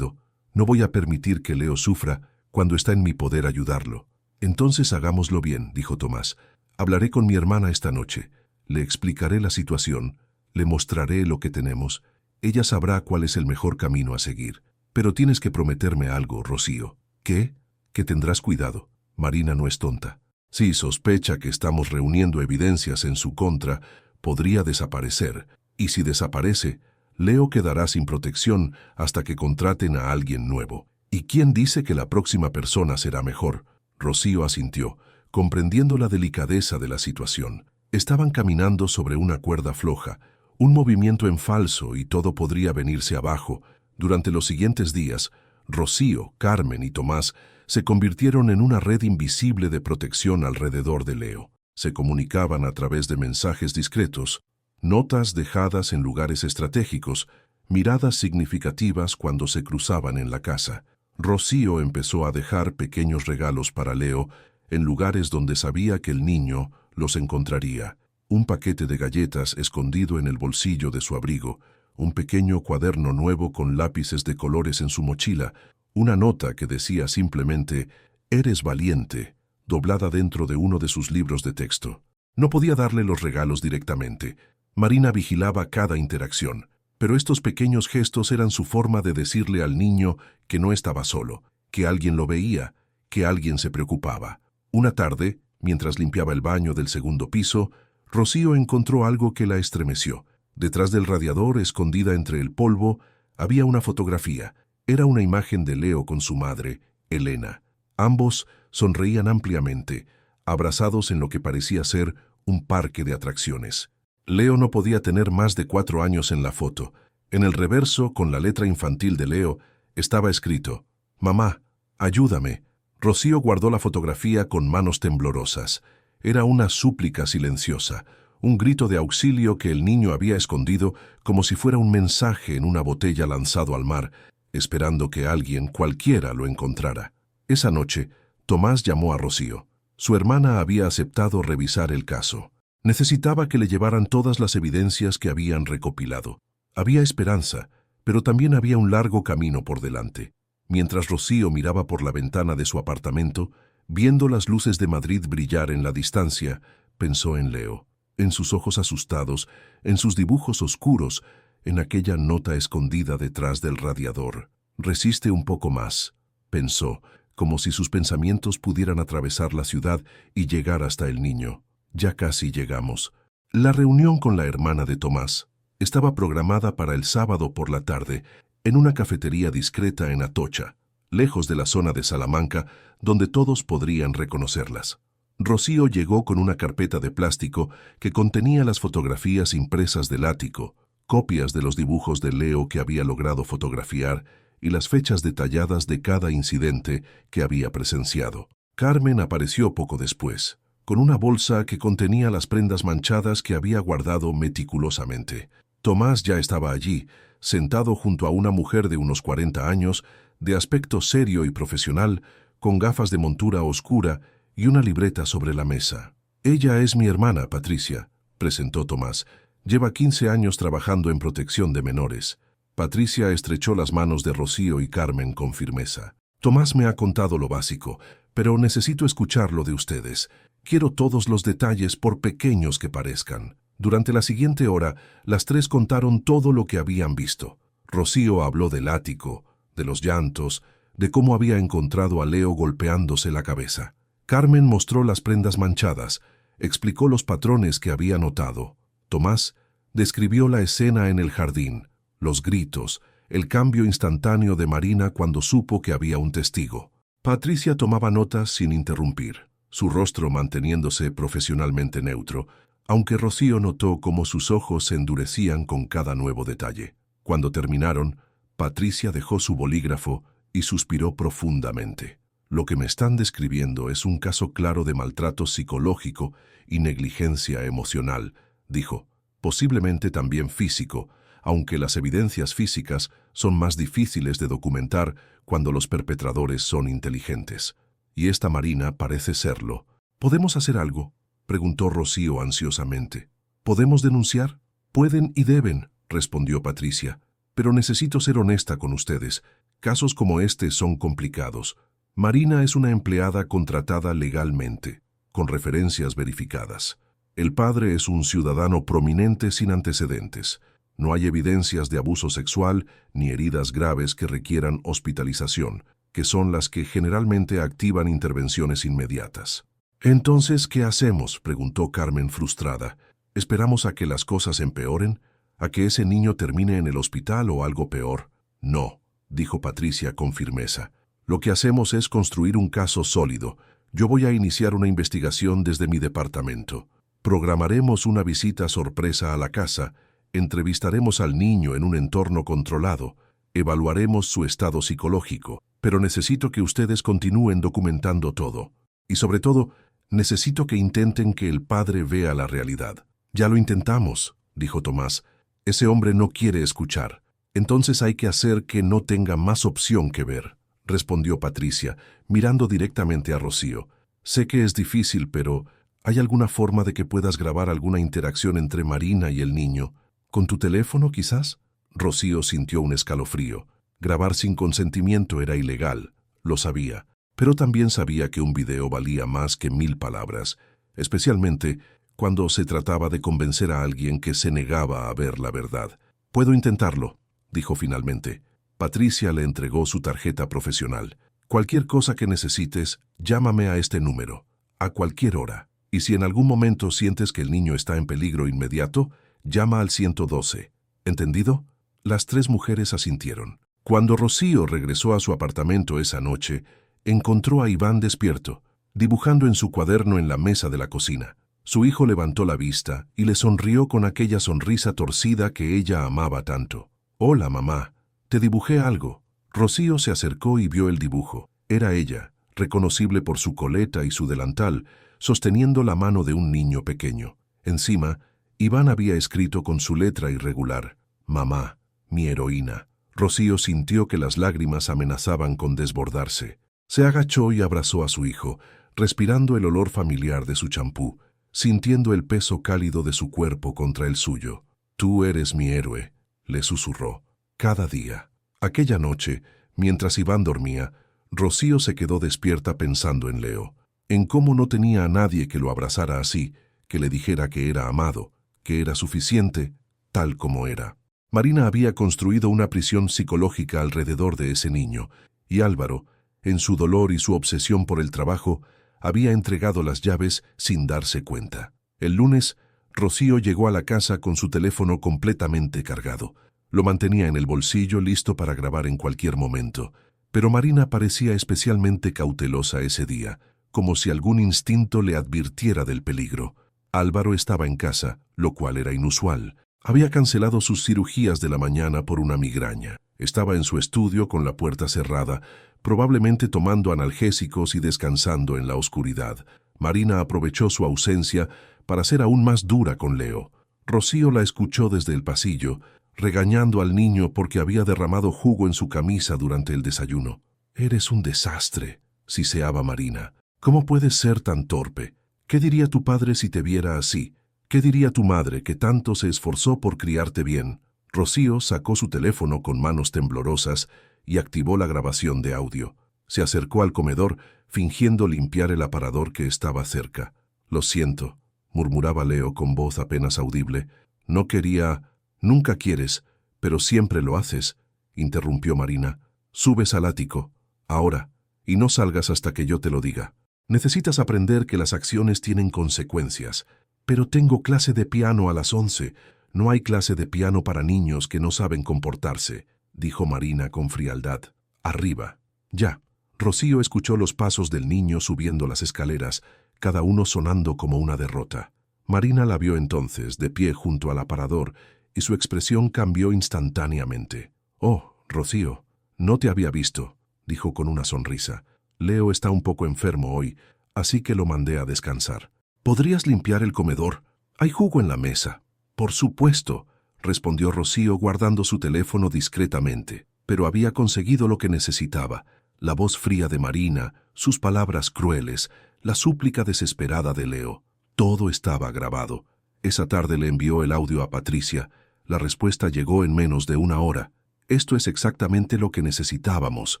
voy a permitir que Leo sufra cuando está en mi poder ayudarlo». «Entonces hagámoslo bien», dijo Tomás. «Hablaré con mi hermana esta noche. Le explicaré la situación, le mostraré lo que tenemos. Ella sabrá cuál es el mejor camino a seguir. Pero tienes que prometerme algo, Rocío». «¿Qué?» «Que tendrás cuidado. Marina no es tonta. Si sospecha que estamos reuniendo evidencias en su contra, podría desaparecer. Y si desaparece, Leo quedará sin protección hasta que contraten a alguien nuevo. ¿Y quién dice que la próxima persona será mejor?». Rocío asintió, comprendiendo la delicadeza de la situación. Estaban caminando sobre una cuerda floja, un movimiento en falso y todo podría venirse abajo. Durante los siguientes días, Rocío, Carmen y Tomás se convirtieron en una red invisible de protección alrededor de Leo. Se comunicaban a través de mensajes discretos, notas dejadas en lugares estratégicos, miradas significativas cuando se cruzaban en la casa. Rocío empezó a dejar pequeños regalos para Leo en lugares donde sabía que el niño los encontraría. Un paquete de galletas escondido en el bolsillo de su abrigo, un pequeño cuaderno nuevo con lápices de colores en su mochila, una nota que decía simplemente «Eres valiente», doblada dentro de uno de sus libros de texto. No podía darle los regalos directamente. Marina vigilaba cada interacción, pero estos pequeños gestos eran su forma de decirle al niño que no estaba solo, que alguien lo veía, que alguien se preocupaba. Una tarde, mientras limpiaba el baño del segundo piso, Rocío encontró algo que la estremeció. Detrás del radiador, escondida entre el polvo, había una fotografía. Era una imagen de Leo con su madre, Elena. Ambos sonreían ampliamente, abrazados en lo que parecía ser un parque de atracciones. Leo no podía tener más de 4 años en la foto. En el reverso, con la letra infantil de Leo, estaba escrito: «Mamá, ayúdame». Rocío guardó la fotografía con manos temblorosas. Era una súplica silenciosa, un grito de auxilio que el niño había escondido como si fuera un mensaje en una botella lanzado al mar, esperando que alguien, cualquiera, lo encontrara. Esa noche, Tomás llamó a Rocío. Su hermana había aceptado revisar el caso. Necesitaba que le llevaran todas las evidencias que habían recopilado. Había esperanza, pero también había un largo camino por delante. Mientras Rocío miraba por la ventana de su apartamento, viendo las luces de Madrid brillar en la distancia, pensó en Leo, en sus ojos asustados, en sus dibujos oscuros, en aquella nota escondida detrás del radiador. Resiste un poco más, pensó, como si sus pensamientos pudieran atravesar la ciudad y llegar hasta el niño. Ya casi llegamos. La reunión con la hermana de Tomás estaba programada para el sábado por la tarde, en una cafetería discreta en Atocha, lejos de la zona de Salamanca, donde todos podrían reconocerlas. Rocío llegó con una carpeta de plástico que contenía las fotografías impresas del ático, copias de los dibujos de Leo que había logrado fotografiar y las fechas detalladas de cada incidente que había presenciado. Carmen apareció poco después, con una bolsa que contenía las prendas manchadas que había guardado meticulosamente. Tomás ya estaba allí, sentado junto a una mujer de unos 40 años, de aspecto serio y profesional, con gafas de montura oscura y una libreta sobre la mesa. «Ella es mi hermana, Patricia», presentó Tomás. «Lleva 15 años trabajando en protección de menores». Patricia estrechó las manos de Rocío y Carmen con firmeza. «Tomás me ha contado lo básico, pero necesito escucharlo de ustedes. Quiero todos los detalles, por pequeños que parezcan». Durante la siguiente hora, las tres contaron todo lo que habían visto. Rocío habló del ático, de los llantos, de cómo había encontrado a Leo golpeándose la cabeza. Carmen mostró las prendas manchadas, explicó los patrones que había notado. Tomás describió la escena en el jardín, los gritos, el cambio instantáneo de Marina cuando supo que había un testigo. Patricia tomaba notas sin interrumpir, su rostro manteniéndose profesionalmente neutro, aunque Rocío notó cómo sus ojos se endurecían con cada nuevo detalle. Cuando terminaron, Patricia dejó su bolígrafo y suspiró profundamente. «Lo que me están describiendo es un caso claro de maltrato psicológico y negligencia emocional», dijo, «posiblemente también físico, aunque las evidencias físicas son más difíciles de documentar cuando los perpetradores son inteligentes. Y esta Marina parece serlo. ¿Podemos hacer algo?», preguntó Rocío ansiosamente. «¿Podemos denunciar?». «Pueden y deben», respondió Patricia. «Pero necesito ser honesta con ustedes. Casos como este son complicados. Marina es una empleada contratada legalmente, con referencias verificadas. El padre es un ciudadano prominente sin antecedentes. No hay evidencias de abuso sexual ni heridas graves que requieran hospitalización, que son las que generalmente activan intervenciones inmediatas». «Entonces, ¿qué hacemos?», preguntó Carmen frustrada. «¿Esperamos a que las cosas empeoren? ¿A que ese niño termine en el hospital o algo peor?». «No», dijo Patricia con firmeza. «Lo que hacemos es construir un caso sólido. Yo voy a iniciar una investigación desde mi departamento. Programaremos una visita sorpresa a la casa, entrevistaremos al niño en un entorno controlado, evaluaremos su estado psicológico, pero necesito que ustedes continúen documentando todo. Y sobre todo, necesito que intenten que el padre vea la realidad». «Ya lo intentamos», dijo Tomás. «Ese hombre no quiere escuchar. Entonces hay que hacer que no tenga más opción que ver», respondió Patricia, mirando directamente a Rocío. «Sé que es difícil, pero ¿hay alguna forma de que puedas grabar alguna interacción entre Marina y el niño? ¿Con tu teléfono, quizás?». Rocío sintió un escalofrío. Grabar sin consentimiento era ilegal, lo sabía, pero también sabía que un video valía más que 1000 palabras, especialmente cuando se trataba de convencer a alguien que se negaba a ver la verdad. «Puedo intentarlo», dijo finalmente. Patricia le entregó su tarjeta profesional. «Cualquier cosa que necesites, llámame a este número, a cualquier hora. Y si en algún momento sientes que el niño está en peligro inmediato, llama al 112. ¿Entendido?». Las tres mujeres asintieron. Cuando Rocío regresó a su apartamento esa noche, encontró a Iván despierto, dibujando en su cuaderno en la mesa de la cocina. Su hijo levantó la vista y le sonrió con aquella sonrisa torcida que ella amaba tanto. «Hola, mamá. Te dibujé algo». Rocío se acercó y vio el dibujo. Era ella, reconocible por su coleta y su delantal, sosteniendo la mano de un niño pequeño. Encima, Iván había escrito con su letra irregular: «Mamá, mi heroína». Rocío sintió que las lágrimas amenazaban con desbordarse. Se agachó y abrazó a su hijo, respirando el olor familiar de su champú, sintiendo el peso cálido de su cuerpo contra el suyo. «Tú eres mi héroe», le susurró. Cada día. Aquella noche, mientras Iván dormía, Rocío se quedó despierta pensando en Leo, en cómo no tenía a nadie que lo abrazara así, que le dijera que era amado, que era suficiente, tal como era. Marina había construido una prisión psicológica alrededor de ese niño, y Álvaro, en su dolor y su obsesión por el trabajo, había entregado las llaves sin darse cuenta. El lunes, Rocío llegó a la casa con su teléfono completamente cargado. Lo mantenía en el bolsillo listo para grabar en cualquier momento, pero Marina parecía especialmente cautelosa ese día, como si algún instinto le advirtiera del peligro. Álvaro estaba en casa, lo cual era inusual. Había cancelado sus cirugías de la mañana por una migraña. Estaba en su estudio con la puerta cerrada, probablemente tomando analgésicos y descansando en la oscuridad. Marina aprovechó su ausencia para ser aún más dura con Leo. Rocío la escuchó desde el pasillo, regañando al niño porque había derramado jugo en su camisa durante el desayuno. «Eres un desastre», siseaba Marina. «¿Cómo puedes ser tan torpe? ¿Qué diría tu padre si te viera así? ¿Qué diría tu madre que tanto se esforzó por criarte bien?» Rocío sacó su teléfono con manos temblorosas y activó la grabación de audio. Se acercó al comedor, fingiendo limpiar el aparador que estaba cerca. «Lo siento», murmuraba Leo con voz apenas audible. «No quería... Nunca quieres, pero siempre lo haces», interrumpió Marina. «Subes al ático, ahora, y no salgas hasta que yo te lo diga. Necesitas aprender que las acciones tienen consecuencias. Pero tengo clase de piano a las 11. No hay clase de piano para niños que no saben comportarse», dijo Marina con frialdad. «Arriba». «Ya». Rocío escuchó los pasos del niño subiendo las escaleras, cada uno sonando como una derrota. Marina la vio entonces, de pie junto al aparador, y su expresión cambió instantáneamente. «Oh, Rocío, no te había visto», dijo con una sonrisa. «Leo está un poco enfermo hoy, así que lo mandé a descansar. ¿Podrías limpiar el comedor? Hay jugo en la mesa». «Por supuesto», respondió Rocío guardando su teléfono discretamente, pero había conseguido lo que necesitaba. La voz fría de Marina, sus palabras crueles, la súplica desesperada de Leo. Todo estaba grabado. Esa tarde le envió el audio a Patricia. La respuesta llegó en menos de una hora. «Esto es exactamente lo que necesitábamos.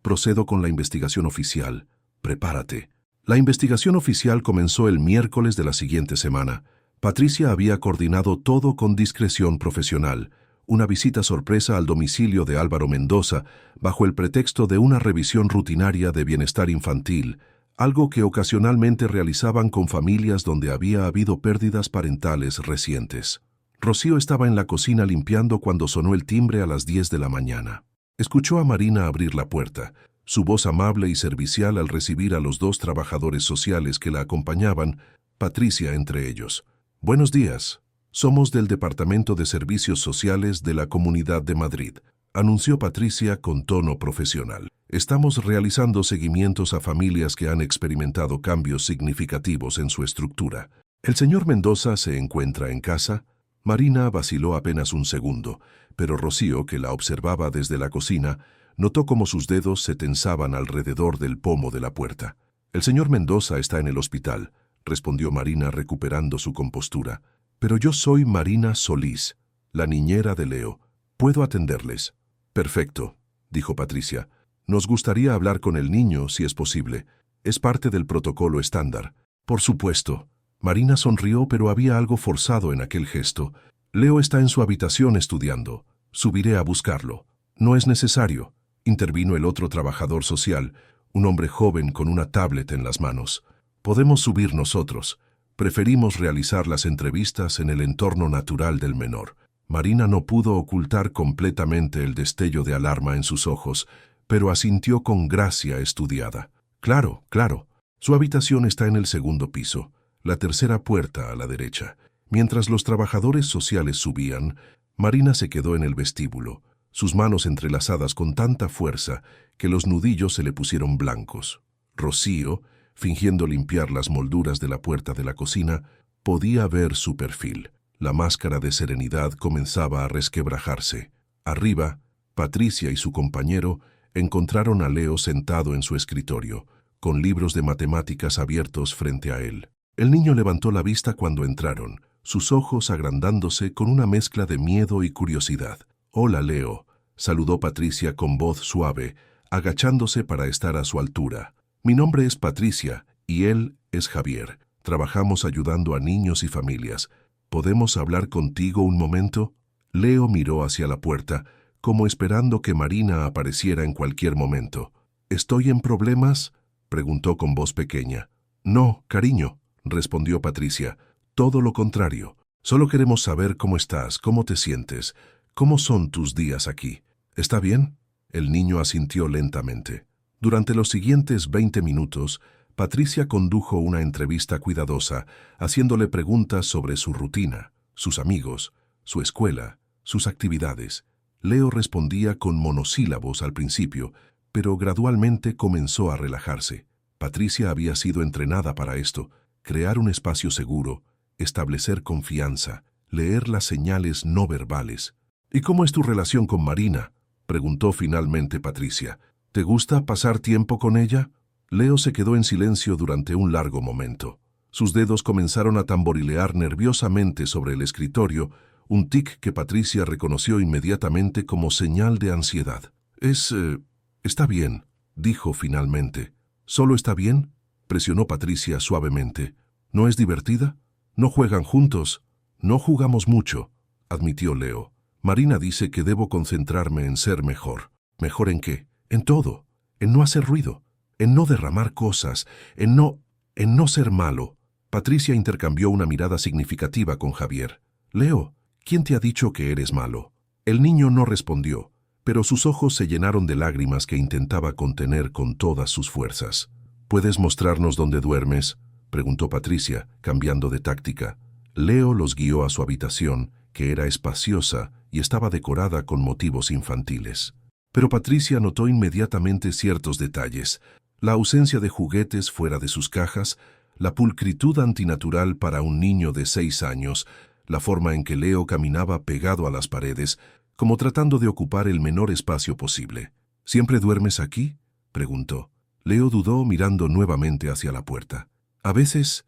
Procedo con la investigación oficial. Prepárate». La investigación oficial comenzó el miércoles de la siguiente semana. Patricia había coordinado todo con discreción profesional. Una visita sorpresa al domicilio de Álvaro Mendoza, bajo el pretexto de una revisión rutinaria de bienestar infantil, algo que ocasionalmente realizaban con familias donde había habido pérdidas parentales recientes. Rocío estaba en la cocina limpiando cuando sonó el timbre a las 10 de la mañana. Escuchó a Marina abrir la puerta, su voz amable y servicial al recibir a los 2 trabajadores sociales que la acompañaban, Patricia entre ellos. «Buenos días. Somos del Departamento de Servicios Sociales de la Comunidad de Madrid», anunció Patricia con tono profesional. «Estamos realizando seguimientos a familias que han experimentado cambios significativos en su estructura. ¿El señor Mendoza se encuentra en casa?» Marina vaciló apenas un segundo, pero Rocío, que la observaba desde la cocina, notó cómo sus dedos se tensaban alrededor del pomo de la puerta. «El señor Mendoza está en el hospital», respondió Marina recuperando su compostura. «Pero yo soy Marina Solís, la niñera de Leo. ¿Puedo atenderles?» «Perfecto», dijo Patricia. «Nos gustaría hablar con el niño, si es posible. Es parte del protocolo estándar». «Por supuesto». Marina sonrió, pero había algo forzado en aquel gesto. «Leo está en su habitación estudiando. Subiré a buscarlo». «No es necesario», intervino el otro trabajador social, un hombre joven con una tablet en las manos. «Podemos subir nosotros. Preferimos realizar las entrevistas en el entorno natural del menor». Marina no pudo ocultar completamente el destello de alarma en sus ojos, pero asintió con gracia estudiada. «Claro, claro. Su habitación está en el segundo piso, la tercera puerta a la derecha». Mientras los trabajadores sociales subían, Marina se quedó en el vestíbulo, sus manos entrelazadas con tanta fuerza que los nudillos se le pusieron blancos. Rocío, fingiendo limpiar las molduras de la puerta de la cocina, podía ver su perfil. La máscara de serenidad comenzaba a resquebrajarse. Arriba, Patricia y su compañero encontraron a Leo sentado en su escritorio, con libros de matemáticas abiertos frente a él. El niño levantó la vista cuando entraron, sus ojos agrandándose con una mezcla de miedo y curiosidad. Hola, Leo, saludó Patricia con voz suave, agachándose para estar a su altura. Mi nombre es Patricia y él es Javier. Trabajamos ayudando a niños y familias. ¿Podemos hablar contigo un momento? Leo miró hacia la puerta, como esperando que Marina apareciera en cualquier momento. ¿Estoy en problemas?, preguntó con voz pequeña. No, cariño, respondió Patricia. Todo lo contrario. Solo queremos saber cómo estás, cómo te sientes, cómo son tus días aquí. ¿Está bien? El niño asintió lentamente. Durante los siguientes 20 minutos, Patricia condujo una entrevista cuidadosa, haciéndole preguntas sobre su rutina, sus amigos, su escuela, sus actividades. Leo respondía con monosílabos al principio, pero gradualmente comenzó a relajarse. Patricia había sido entrenada para esto: crear un espacio seguro, establecer confianza, leer las señales no verbales. ¿Y cómo es tu relación con Marina?, preguntó finalmente Patricia. ¿Te gusta pasar tiempo con ella? Leo se quedó en silencio durante un largo momento. Sus dedos comenzaron a tamborilear nerviosamente sobre el escritorio, un tic que Patricia reconoció inmediatamente como señal de ansiedad. Está bien, dijo finalmente. ¿Solo está bien?, presionó Patricia suavemente. ¿No es divertida? ¿No juegan juntos? No jugamos mucho, admitió Leo. Marina dice que debo concentrarme en ser mejor. ¿Mejor en qué? En todo. En no hacer ruido, en no derramar cosas, en no ser malo. Patricia intercambió una mirada significativa con Javier. Leo, ¿quién te ha dicho que eres malo? El niño no respondió, pero sus ojos se llenaron de lágrimas que intentaba contener con todas sus fuerzas. ¿Puedes mostrarnos dónde duermes?, preguntó Patricia, cambiando de táctica. Leo los guió a su habitación, que era espaciosa y estaba decorada con motivos infantiles. Pero Patricia notó inmediatamente ciertos detalles: la ausencia de juguetes fuera de sus cajas, la pulcritud antinatural para un niño de 6 años, la forma en que Leo caminaba pegado a las paredes, como tratando de ocupar el menor espacio posible. ¿Siempre duermes aquí?, preguntó. Leo dudó, mirando nuevamente hacia la puerta. A veces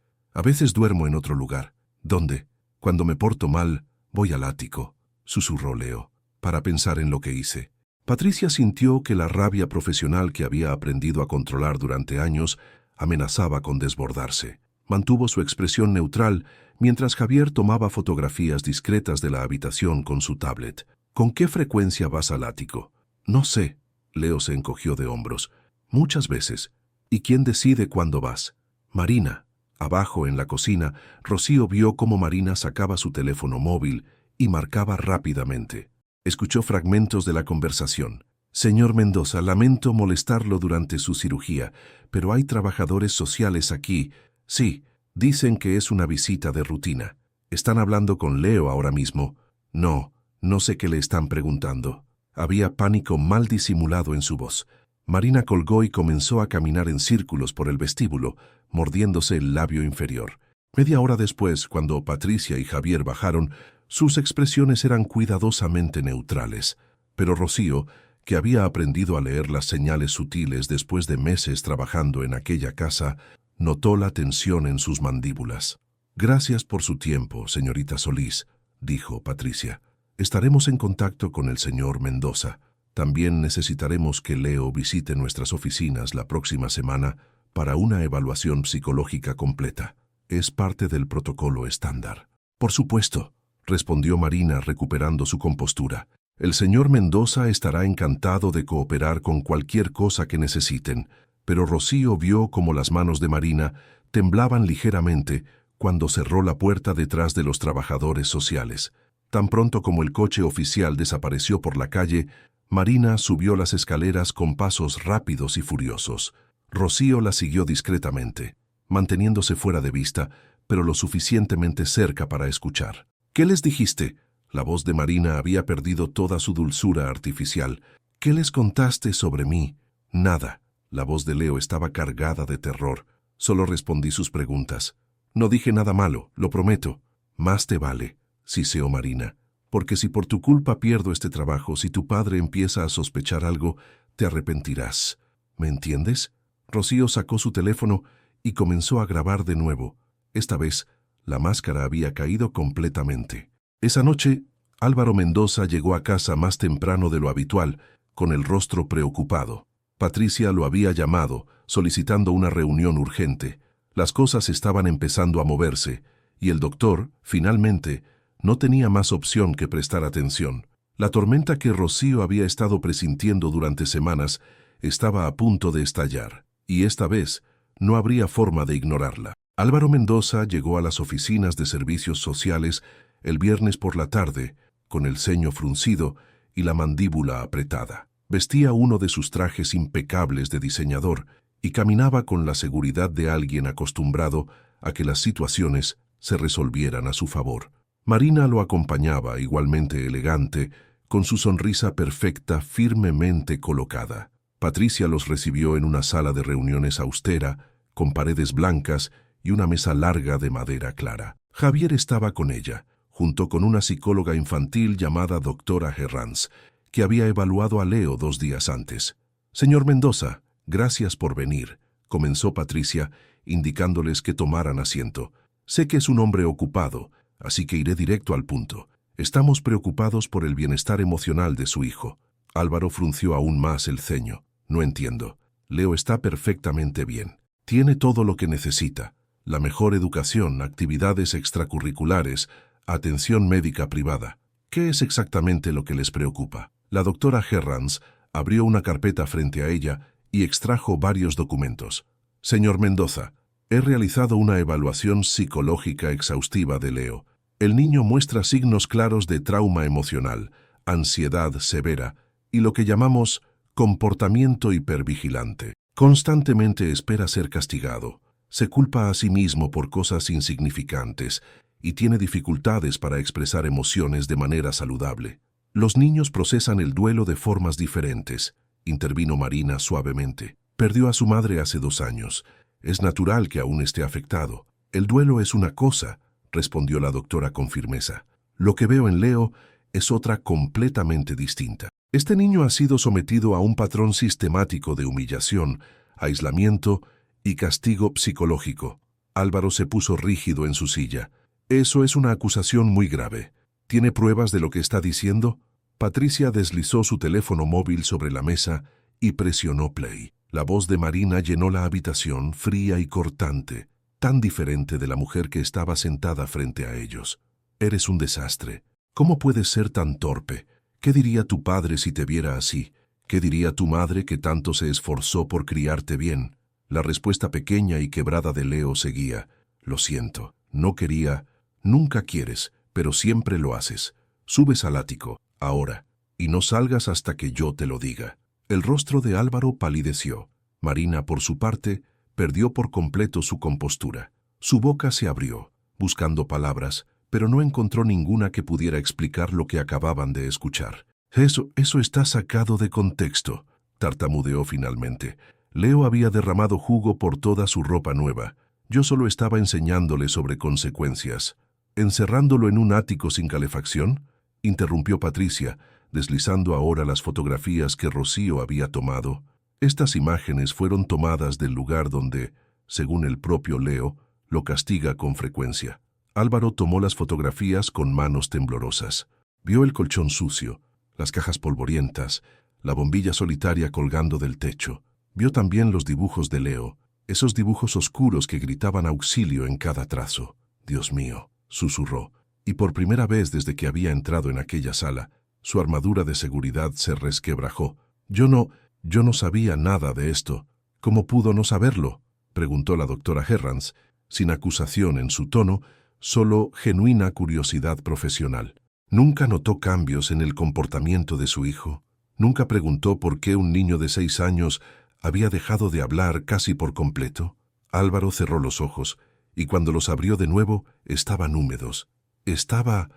duermo en otro lugar. ¿Dónde? Cuando me porto mal, voy al ático, susurró Leo, para pensar en lo que hice. Patricia sintió que la rabia profesional que había aprendido a controlar durante años amenazaba con desbordarse. Mantuvo su expresión neutral mientras Javier tomaba fotografías discretas de la habitación con su tablet. ¿Con qué frecuencia vas al ático? No sé. Leo se encogió de hombros. Muchas veces. ¿Y quién decide cuándo vas? Marina. Abajo, en la cocina, Rocío vio cómo Marina sacaba su teléfono móvil y marcaba rápidamente. Escuchó fragmentos de la conversación. Señor Mendoza, lamento molestarlo durante su cirugía, pero hay trabajadores sociales aquí. Sí, dicen que es una visita de rutina. ¿Están hablando con Leo ahora mismo? No sé qué le están preguntando. Había pánico mal disimulado en su voz. Marina colgó y comenzó a caminar en círculos por el vestíbulo, mordiéndose el labio inferior. Media hora después, cuando Patricia y Javier bajaron, sus expresiones eran cuidadosamente neutrales. Pero Rocío, que había aprendido a leer las señales sutiles después de meses trabajando en aquella casa, notó la tensión en sus mandíbulas. Gracias por su tiempo, señorita Solís, dijo Patricia. Estaremos en contacto con el señor Mendoza. También necesitaremos que Leo visite nuestras oficinas la próxima semana para una evaluación psicológica completa. Es parte del protocolo estándar. Por supuesto, respondió Marina, recuperando su compostura. El señor Mendoza estará encantado de cooperar con cualquier cosa que necesiten, pero Rocío vio cómo las manos de Marina temblaban ligeramente cuando cerró la puerta detrás de los trabajadores sociales. Tan pronto como el coche oficial desapareció por la calle, Marina subió las escaleras con pasos rápidos y furiosos. Rocío la siguió discretamente, manteniéndose fuera de vista, pero lo suficientemente cerca para escuchar. ¿Qué les dijiste? La voz de Marina había perdido toda su dulzura artificial. ¿Qué les contaste sobre mí? Nada. La voz de Leo estaba cargada de terror. Solo respondí sus preguntas. No dije nada malo, lo prometo. Más te vale, siseó Marina. Porque si por tu culpa pierdo este trabajo, si tu padre empieza a sospechar algo, te arrepentirás. ¿Me entiendes? Rocío sacó su teléfono y comenzó a grabar de nuevo. Esta vez, la máscara había caído completamente. Esa noche, Álvaro Mendoza llegó a casa más temprano de lo habitual, con el rostro preocupado. Patricia lo había llamado, solicitando una reunión urgente. Las cosas estaban empezando a moverse, y el doctor, finalmente, no tenía más opción que prestar atención. La tormenta que Rocío había estado presintiendo durante semanas estaba a punto de estallar, y esta vez no habría forma de ignorarla. Álvaro Mendoza llegó a las oficinas de servicios sociales el viernes por la tarde, con el ceño fruncido y la mandíbula apretada. Vestía uno de sus trajes impecables de diseñador y caminaba con la seguridad de alguien acostumbrado a que las situaciones se resolvieran a su favor. Marina lo acompañaba, igualmente elegante, con su sonrisa perfecta firmemente colocada. Patricia los recibió en una sala de reuniones austera, con paredes blancas y una mesa larga de madera clara. Javier estaba con ella, junto con una psicóloga infantil llamada doctora Herranz, que había evaluado a Leo 2 días antes. «Señor Mendoza, gracias por venir», comenzó Patricia, indicándoles que tomaran asiento. «Sé que es un hombre ocupado, así que iré directo al punto. Estamos preocupados por el bienestar emocional de su hijo». Álvaro frunció aún más el ceño. «No entiendo. Leo está perfectamente bien. Tiene todo lo que necesita. La mejor educación, actividades extracurriculares, atención médica privada. ¿Qué es exactamente lo que les preocupa?». La doctora Herranz abrió una carpeta frente a ella y extrajo varios documentos. «Señor Mendoza, he realizado una evaluación psicológica exhaustiva de Leo. El niño muestra signos claros de trauma emocional, ansiedad severa y lo que llamamos comportamiento hipervigilante. Constantemente espera ser castigado. Se culpa a sí mismo por cosas insignificantes y tiene dificultades para expresar emociones de manera saludable. Los niños procesan el duelo de formas diferentes», intervino Marina suavemente. «Perdió a su madre hace 2 años. Es natural que aún esté afectado. El duelo es una cosa», respondió la doctora con firmeza. «Lo que veo en Leo es otra completamente distinta. Este niño ha sido sometido a un patrón sistemático de humillación, aislamiento y castigo psicológico». Álvaro se puso rígido en su silla. «Eso es una acusación muy grave. ¿Tiene pruebas de lo que está diciendo?». Patricia deslizó su teléfono móvil sobre la mesa y presionó play. La voz de Marina llenó la habitación, fría y cortante, tan diferente de la mujer que estaba sentada frente a ellos. «Eres un desastre. ¿Cómo puedes ser tan torpe? ¿Qué diría tu padre si te viera así? ¿Qué diría tu madre que tanto se esforzó por criarte bien?». La respuesta pequeña y quebrada de Leo seguía. «Lo siento, no quería. Nunca quieres, pero siempre lo haces. Subes al ático, ahora, y no salgas hasta que yo te lo diga». El rostro de Álvaro palideció. Marina, por su parte, perdió por completo su compostura. Su boca se abrió, buscando palabras, pero no encontró ninguna que pudiera explicar lo que acababan de escuchar. Eso está sacado de contexto», tartamudeó finalmente. «Leo había derramado jugo por toda su ropa nueva. Yo solo estaba enseñándole sobre consecuencias». «¿Encerrándolo en un ático sin calefacción?», interrumpió Patricia, deslizando ahora las fotografías que Rocío había tomado. Estas imágenes fueron tomadas del lugar donde, según el propio Leo, lo castiga con frecuencia. Álvaro tomó las fotografías con manos temblorosas. Vio el colchón sucio, las cajas polvorientas, la bombilla solitaria colgando del techo. Vio también los dibujos de Leo, esos dibujos oscuros que gritaban auxilio en cada trazo. «Dios mío», susurró, y por primera vez desde que había entrado en aquella sala, su armadura de seguridad se resquebrajó. Yo no sabía nada de esto». «¿Cómo pudo no saberlo?», preguntó la doctora Herranz, sin acusación en su tono, solo genuina curiosidad profesional. «¿Nunca notó cambios en el comportamiento de su hijo? ¿Nunca preguntó por qué un niño de 6 años había dejado de hablar casi por completo?». Álvaro cerró los ojos, y cuando los abrió de nuevo, estaban húmedos. Estaba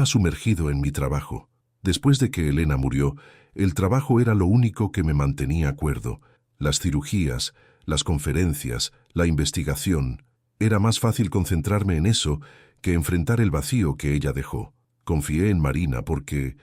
sumergido en mi trabajo. Después de que Elena murió, el trabajo era lo único que me mantenía cuerdo. Las cirugías, las conferencias, la investigación. Era más fácil concentrarme en eso que enfrentar el vacío que ella dejó. Confié en Marina porque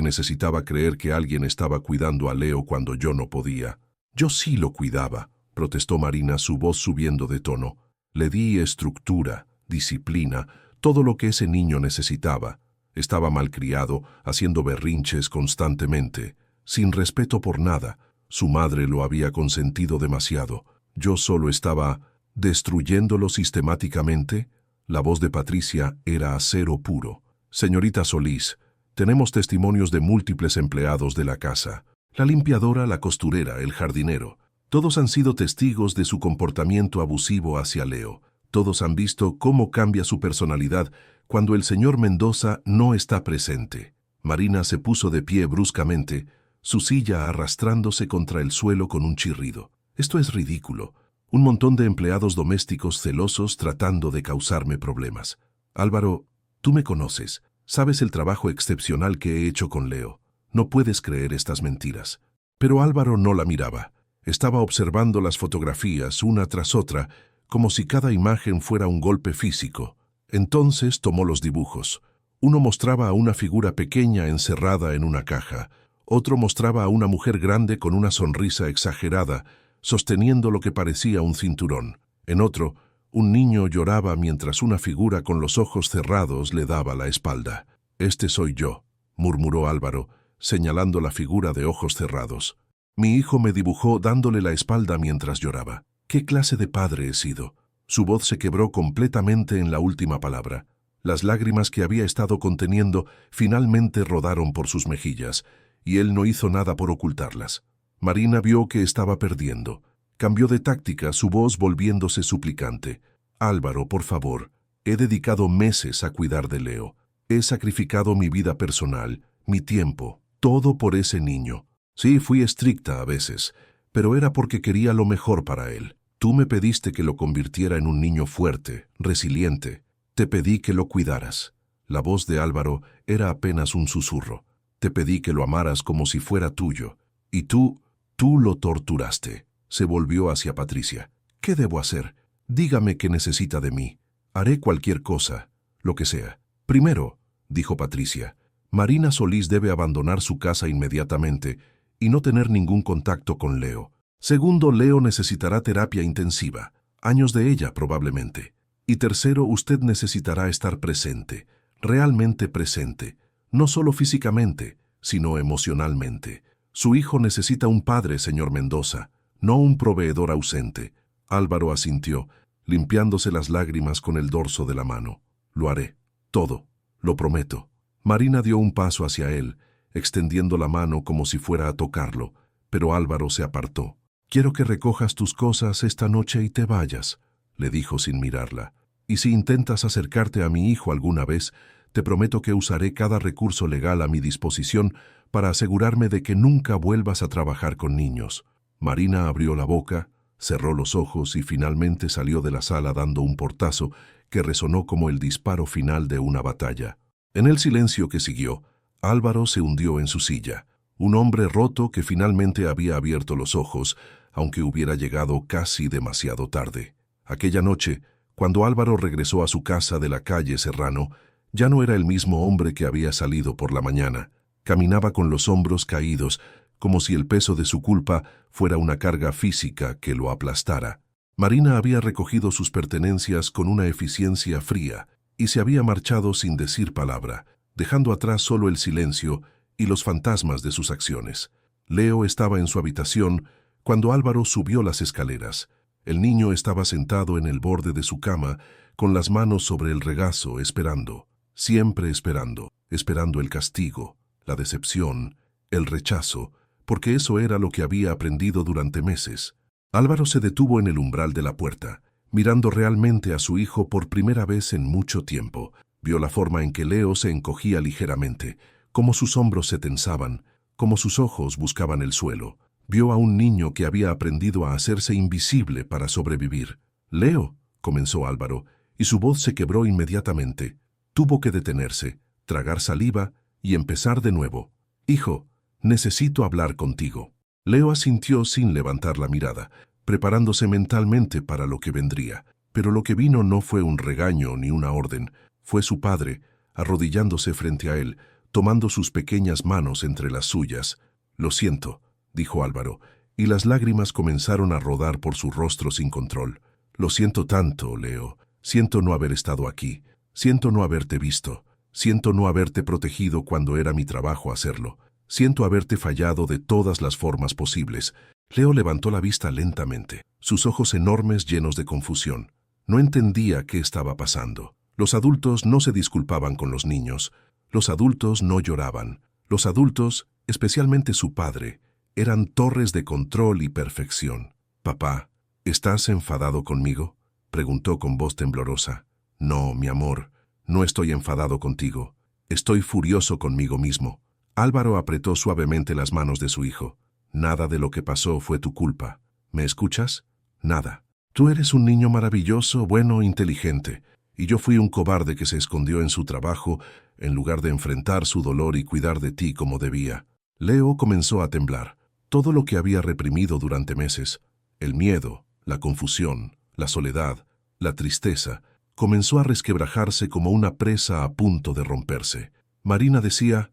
necesitaba creer que alguien estaba cuidando a Leo cuando yo no podía. «Yo sí lo cuidaba», protestó Marina, su voz subiendo de tono. «Le di estructura, disciplina, todo lo que ese niño necesitaba. Estaba malcriado, haciendo berrinches constantemente, sin respeto por nada. Su madre lo había consentido demasiado. Yo solo estaba destruyéndolo sistemáticamente. La voz de Patricia era acero puro. Señorita Solís, tenemos testimonios de múltiples empleados de la casa. La limpiadora, la costurera, el jardinero. Todos han sido testigos de su comportamiento abusivo hacia Leo. Todos han visto cómo cambia su personalidad cuando el señor Mendoza no está presente. Marina se puso de pie bruscamente, su silla arrastrándose contra el suelo con un chirrido. Esto es ridículo. Un montón de empleados domésticos celosos tratando de causarme problemas. Álvaro, tú me conoces. Sabes el trabajo excepcional que he hecho con Leo. No puedes creer estas mentiras. Pero Álvaro no la miraba. Estaba observando las fotografías una tras otra, como si cada imagen fuera un golpe físico. Entonces tomó los dibujos. Uno mostraba a una figura pequeña encerrada en una caja. Otro mostraba a una mujer grande con una sonrisa exagerada, sosteniendo lo que parecía un cinturón. En otro, un niño lloraba mientras una figura con los ojos cerrados le daba la espalda. «Este soy yo», murmuró Álvaro, señalando la figura de ojos cerrados. «Mi hijo me dibujó dándole la espalda mientras lloraba. ¿Qué clase de padre he sido?». Su voz se quebró completamente en la última palabra. Las lágrimas que había estado conteniendo finalmente rodaron por sus mejillas, y él no hizo nada por ocultarlas. Marina vio que estaba perdiendo. Cambió de táctica, su voz volviéndose suplicante. «Álvaro, por favor, he dedicado meses a cuidar de Leo. He sacrificado mi vida personal, mi tiempo, todo por ese niño. Sí, fui estricta a veces, pero era porque quería lo mejor para él. Tú me pediste que lo convirtiera en un niño fuerte, resiliente. Te pedí que lo cuidaras». La voz de Álvaro era apenas un susurro. «Te pedí que lo amaras como si fuera tuyo. Y tú lo torturaste». Se volvió hacia Patricia. «¿Qué debo hacer? Dígame qué necesita de mí. Haré cualquier cosa, lo que sea». «Primero», dijo Patricia, «Marina Solís debe abandonar su casa inmediatamente y no tener ningún contacto con Leo. Segundo, Leo necesitará terapia intensiva, años de ella probablemente. Y tercero, usted necesitará estar presente, realmente presente, no solo físicamente, sino emocionalmente. Su hijo necesita un padre, señor Mendoza, no un proveedor ausente». Álvaro asintió, limpiándose las lágrimas con el dorso de la mano. «Lo haré. Todo. Lo prometo». Marina dio un paso hacia él, extendiendo la mano como si fuera a tocarlo, pero Álvaro se apartó. «Quiero que recojas tus cosas esta noche y te vayas», le dijo sin mirarla. «Y si intentas acercarte a mi hijo alguna vez, te prometo que usaré cada recurso legal a mi disposición para asegurarme de que nunca vuelvas a trabajar con niños». Marina abrió la boca, cerró los ojos y finalmente salió de la sala dando un portazo que resonó como el disparo final de una batalla. En el silencio que siguió, Álvaro se hundió en su silla, un hombre roto que finalmente había abierto los ojos, aunque hubiera llegado casi demasiado tarde. Aquella noche, cuando Álvaro regresó a su casa de la calle Serrano, ya no era el mismo hombre que había salido por la mañana. Caminaba con los hombros caídos, como si el peso de su culpa fuera una carga física que lo aplastara. Marina había recogido sus pertenencias con una eficiencia fría y se había marchado sin decir palabra, dejando atrás solo el silencio y los fantasmas de sus acciones. Leo estaba en su habitación cuando Álvaro subió las escaleras. El niño estaba sentado en el borde de su cama, con las manos sobre el regazo, esperando, siempre esperando, esperando el castigo, la decepción, el rechazo, porque eso era lo que había aprendido durante meses. Álvaro se detuvo en el umbral de la puerta, mirando realmente a su hijo por primera vez en mucho tiempo. Vio la forma en que Leo se encogía ligeramente, cómo sus hombros se tensaban, cómo sus ojos buscaban el suelo. Vio a un niño que había aprendido a hacerse invisible para sobrevivir. «Leo», comenzó Álvaro, y su voz se quebró inmediatamente. Tuvo que detenerse, tragar saliva y empezar de nuevo. «Hijo, necesito hablar contigo». Leo asintió sin levantar la mirada, preparándose mentalmente para lo que vendría. Pero lo que vino no fue un regaño ni una orden. Fue su padre, arrodillándose frente a él, tomando sus pequeñas manos entre las suyas. «Lo siento», dijo Álvaro, y las lágrimas comenzaron a rodar por su rostro sin control. «Lo siento tanto, Leo. Siento no haber estado aquí. Siento no haberte visto. Siento no haberte protegido cuando era mi trabajo hacerlo. Siento haberte fallado de todas las formas posibles. Leo levantó la vista lentamente, sus ojos enormes llenos de confusión. No entendía qué estaba pasando. Los adultos no se disculpaban con los niños. Los adultos no lloraban. Los adultos, especialmente su padre, eran torres de control y perfección. «Papá, ¿estás enfadado conmigo?», preguntó con voz temblorosa. «No, mi amor, no estoy enfadado contigo. Estoy furioso conmigo mismo». Álvaro apretó suavemente las manos de su hijo. «Nada de lo que pasó fue tu culpa. ¿Me escuchas? Nada. Tú eres un niño maravilloso, bueno, inteligente, y yo fui un cobarde que se escondió en su trabajo en lugar de enfrentar su dolor y cuidar de ti como debía». Leo comenzó a temblar. Todo lo que había reprimido durante meses, el miedo, la confusión, la soledad, la tristeza, comenzó a resquebrajarse como una presa a punto de romperse. Marina decía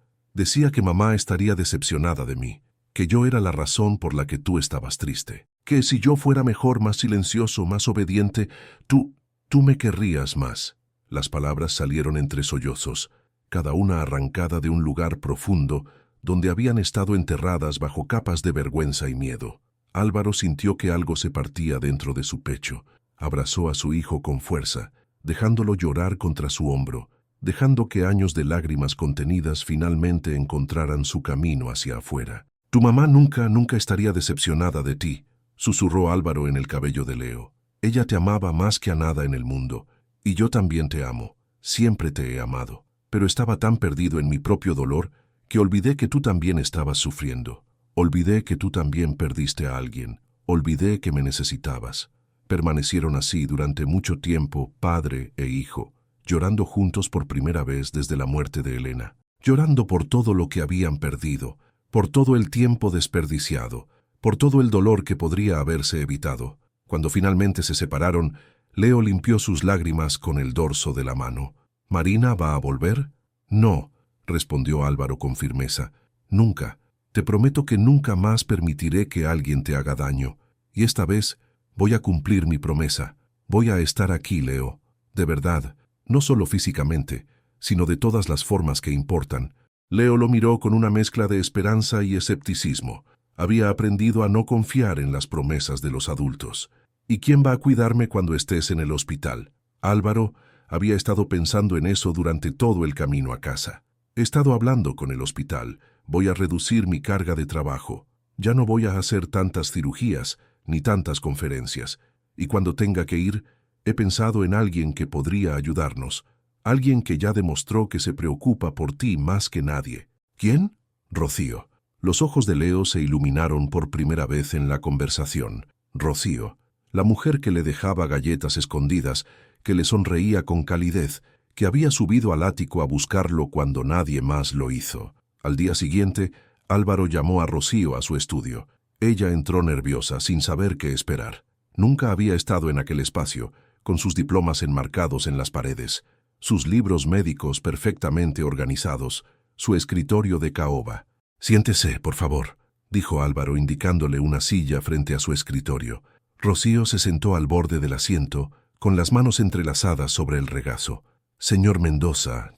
que mamá estaría decepcionada de mí, que yo era la razón por la que tú estabas triste, que si yo fuera mejor, más silencioso, más obediente, tú me querrías más. Las palabras salieron entre sollozos, cada una arrancada de un lugar profundo donde habían estado enterradas bajo capas de vergüenza y miedo. Álvaro sintió que algo se partía dentro de su pecho. Abrazó a su hijo con fuerza, dejándolo llorar contra su hombro, dejando que años de lágrimas contenidas finalmente encontraran su camino hacia afuera. «Tu mamá nunca estaría decepcionada de ti», susurró Álvaro en el cabello de Leo. «Ella te amaba más que a nada en el mundo, y yo también te amo, siempre te he amado. Pero estaba tan perdido en mi propio dolor que olvidé que tú también estabas sufriendo. Olvidé que tú también perdiste a alguien. Olvidé que me necesitabas». Permanecieron así durante mucho tiempo, padre e hijo, llorando juntos por primera vez desde la muerte de Elena, llorando por todo lo que habían perdido, por todo el tiempo desperdiciado, por todo el dolor que podría haberse evitado. Cuando finalmente se separaron, Leo limpió sus lágrimas con el dorso de la mano. «¿Marina va a volver?» «No», respondió Álvaro con firmeza. «Nunca. Te prometo que nunca más permitiré que alguien te haga daño. Y esta vez voy a cumplir mi promesa. Voy a estar aquí, Leo. De verdad, no solo físicamente, sino de todas las formas que importan». Leo lo miró con una mezcla de esperanza y escepticismo. Había aprendido a no confiar en las promesas de los adultos. «¿Y quién va a cuidarme cuando estés en el hospital?». Álvaro había estado pensando en eso durante todo el camino a casa. «He estado hablando con el hospital. Voy a reducir mi carga de trabajo. Ya no voy a hacer tantas cirugías ni tantas conferencias. Y cuando tenga que ir, he pensado en alguien que podría ayudarnos. Alguien que ya demostró que se preocupa por ti más que nadie». «¿Quién?». «Rocío». Los ojos de Leo se iluminaron por primera vez en la conversación. Rocío, la mujer que le dejaba galletas escondidas, que le sonreía con calidez, que había subido al ático a buscarlo cuando nadie más lo hizo. Al día siguiente, Álvaro llamó a Rocío a su estudio. Ella entró nerviosa, sin saber qué esperar. Nunca había estado en aquel espacio, con sus diplomas enmarcados en las paredes, sus libros médicos perfectamente organizados, su escritorio de caoba. «Siéntese, por favor», dijo Álvaro indicándole una silla frente a su escritorio. Rocío se sentó al borde del asiento, con las manos entrelazadas sobre el regazo. «Señor Mendoza,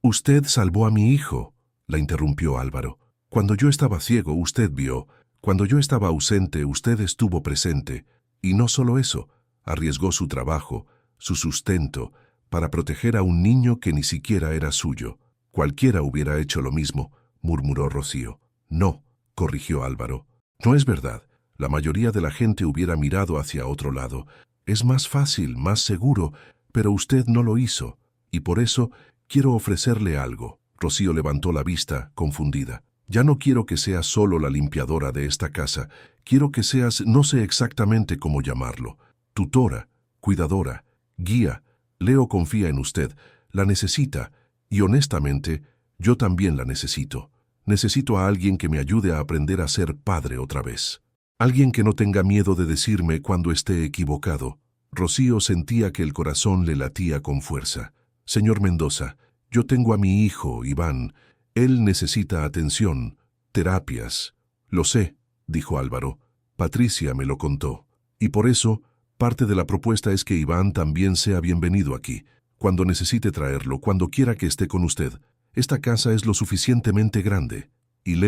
Usted salvó a mi hijo», la interrumpió Álvaro. «Cuando yo estaba ciego, usted vio. Cuando yo estaba ausente, usted estuvo presente. Y no solo eso, arriesgó su trabajo, su sustento, para proteger a un niño que ni siquiera era suyo. Cualquiera hubiera hecho lo mismo», murmuró Rocío. «No», corrigió Álvaro. «No es verdad. La mayoría de la gente hubiera mirado hacia otro lado. Es más fácil, más seguro, pero usted no lo hizo. Y por eso quiero ofrecerle algo». Rocío levantó la vista, confundida. «Ya no quiero que seas solo la limpiadora de esta casa. Quiero que seas, no sé exactamente cómo llamarlo, tutora, cuidadora, guía. Leo confía en usted, la necesita, y honestamente, yo también la necesito. Necesito a alguien que me ayude a aprender a ser padre otra vez. Alguien que no tenga miedo de decirme cuando esté equivocado». Rocío sentía que el corazón le latía con fuerza. «Señor Mendoza, yo tengo a mi hijo, Iván. Él necesita atención, terapias». «Lo sé», dijo Álvaro. «Patricia me lo contó. Y por eso, parte de la propuesta es que Iván también sea bienvenido aquí. Cuando necesite traerlo, cuando quiera que esté con usted. Esta casa es lo suficientemente grande. Y